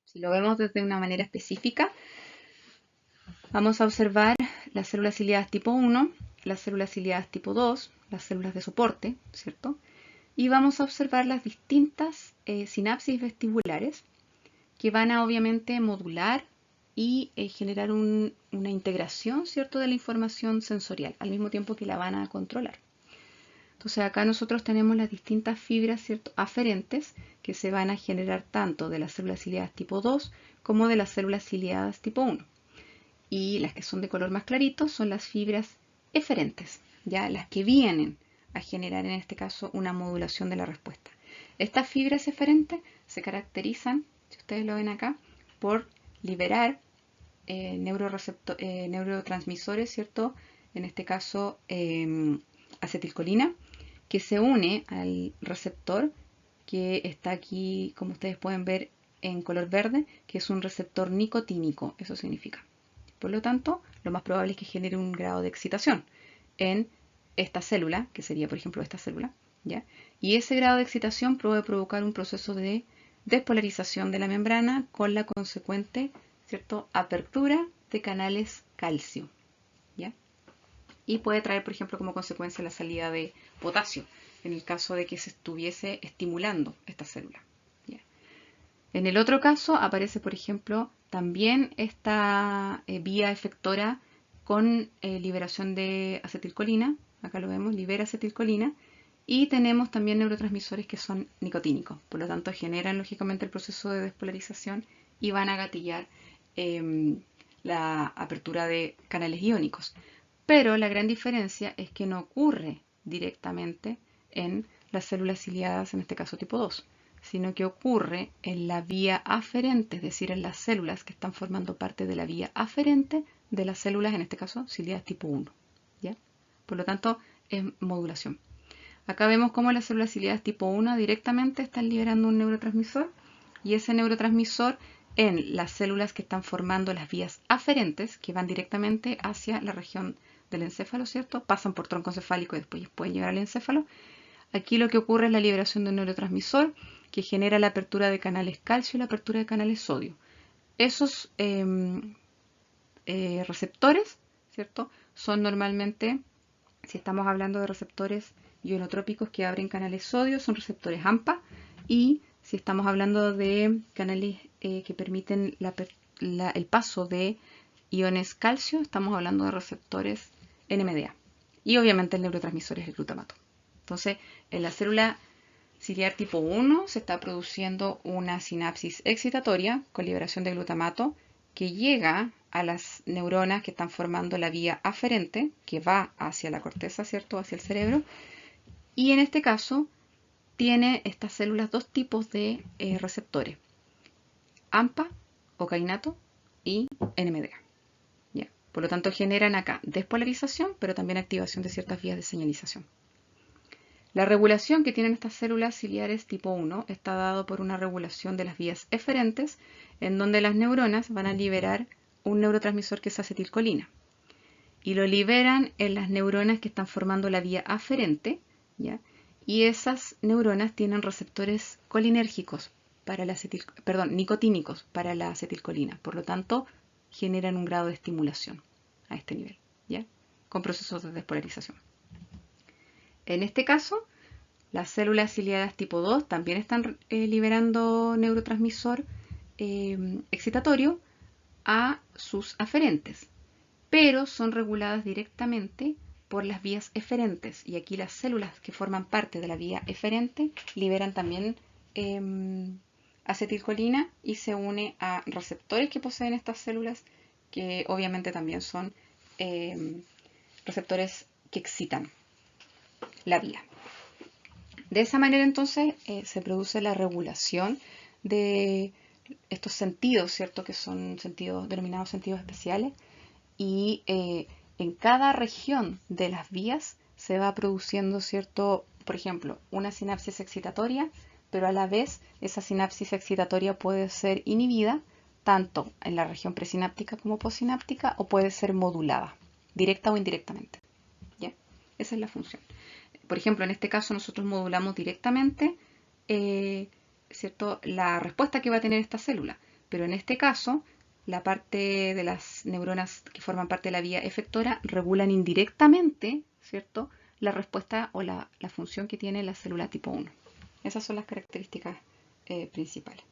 Si lo vemos desde una manera específica, vamos a observar las células ciliadas tipo 1, las células ciliadas tipo 2, las células de soporte, ¿cierto?, y vamos a observar las distintas sinapsis vestibulares que van a obviamente modular y generar una integración, ¿cierto?, de la información sensorial, al mismo tiempo que la van a controlar. Entonces acá nosotros tenemos las distintas fibras, ¿cierto?, aferentes que se van a generar tanto de las células ciliadas tipo 2 como de las células ciliadas tipo 1. Y las que son de color más clarito son las fibras eferentes, ya las que vienen a generar en este caso una modulación de la respuesta. Estas fibras eferentes se caracterizan, si ustedes lo ven acá, por liberar neurotransmisores, ¿cierto?, en este caso acetilcolina, que se une al receptor que está aquí, como ustedes pueden ver en color verde, que es un receptor nicotínico, eso significa. Por lo tanto, lo más probable es que genere un grado de excitación en esta célula, que sería, por ejemplo, esta célula, ¿ya? Y ese grado de excitación puede provocar un proceso de despolarización de la membrana con la consecuente, ¿cierto?, apertura de canales calcio, ¿ya? Y puede traer, por ejemplo, como consecuencia la salida de potasio, en el caso de que se estuviese estimulando esta célula, ¿ya? En el otro caso aparece, por ejemplo, también esta vía efectora con liberación de acetilcolina. Acá lo vemos, libera acetilcolina. Y tenemos también neurotransmisores que son nicotínicos. Por lo tanto, generan lógicamente el proceso de despolarización y van a gatillar la apertura de canales iónicos. Pero la gran diferencia es que no ocurre directamente en las células ciliadas, en este caso tipo 2, sino que ocurre en la vía aferente, es decir, en las células que están formando parte de la vía aferente de las células, en este caso, ciliadas tipo 1, ¿ya? Por lo tanto, es modulación. Acá vemos cómo las células ciliadas tipo 1 directamente están liberando un neurotransmisor y ese neurotransmisor en las células que están formando las vías aferentes, que van directamente hacia la región del encéfalo, ¿cierto? Pasan por tronco encefálico y después pueden llegar al encéfalo. Aquí lo que ocurre es la liberación de un neurotransmisor que genera la apertura de canales calcio y la apertura de canales sodio. Esos receptores, ¿cierto? Son normalmente, si estamos hablando de receptores ionotrópicos que abren canales sodio, son receptores AMPA, y si estamos hablando de canales que permiten el paso de iones calcio, estamos hablando de receptores NMDA. Y obviamente el neurotransmisor es el glutamato. Entonces, en la célula ciliar tipo 1 se está produciendo una sinapsis excitatoria con liberación de glutamato que llega a las neuronas que están formando la vía aferente, que va hacia la corteza, ¿cierto? Hacia el cerebro. Y en este caso, tiene estas células dos tipos de receptores: AMPA o kainato y NMDA. ¿Ya? Por lo tanto, generan acá despolarización, pero también activación de ciertas vías de señalización. La regulación que tienen estas células ciliares tipo 1 está dado por una regulación de las vías eferentes, en donde las neuronas van a liberar un neurotransmisor que es acetilcolina. Y lo liberan en las neuronas que están formando la vía aferente, ¿ya? Y esas neuronas tienen receptores colinérgicos para la nicotínicos para la acetilcolina. Por lo tanto, generan un grado de estimulación a este nivel, ¿ya? Con procesos de despolarización. En este caso, las células ciliadas tipo 2 también están liberando neurotransmisor excitatorio a sus aferentes, pero son reguladas directamente por las vías eferentes. Y aquí las células que forman parte de la vía eferente liberan también acetilcolina y se une a receptores que poseen estas células, que obviamente también son receptores que excitan la vía. De esa manera entonces se produce la regulación de estos sentidos, ¿cierto? Que son sentidos denominados sentidos especiales, y en cada región de las vías se va produciendo, ¿cierto? Por ejemplo, una sinapsis excitatoria, pero a la vez esa sinapsis excitatoria puede ser inhibida tanto en la región presináptica como postsináptica, o puede ser modulada, directa o indirectamente. ¿Ya? Esa es la función. Por ejemplo, en este caso nosotros modulamos directamente ¿cierto? La respuesta que va a tener esta célula, pero en este caso la parte de las neuronas que forman parte de la vía efectora regulan indirectamente, ¿cierto? La respuesta o la función que tiene la célula tipo 1. Esas son las características principales.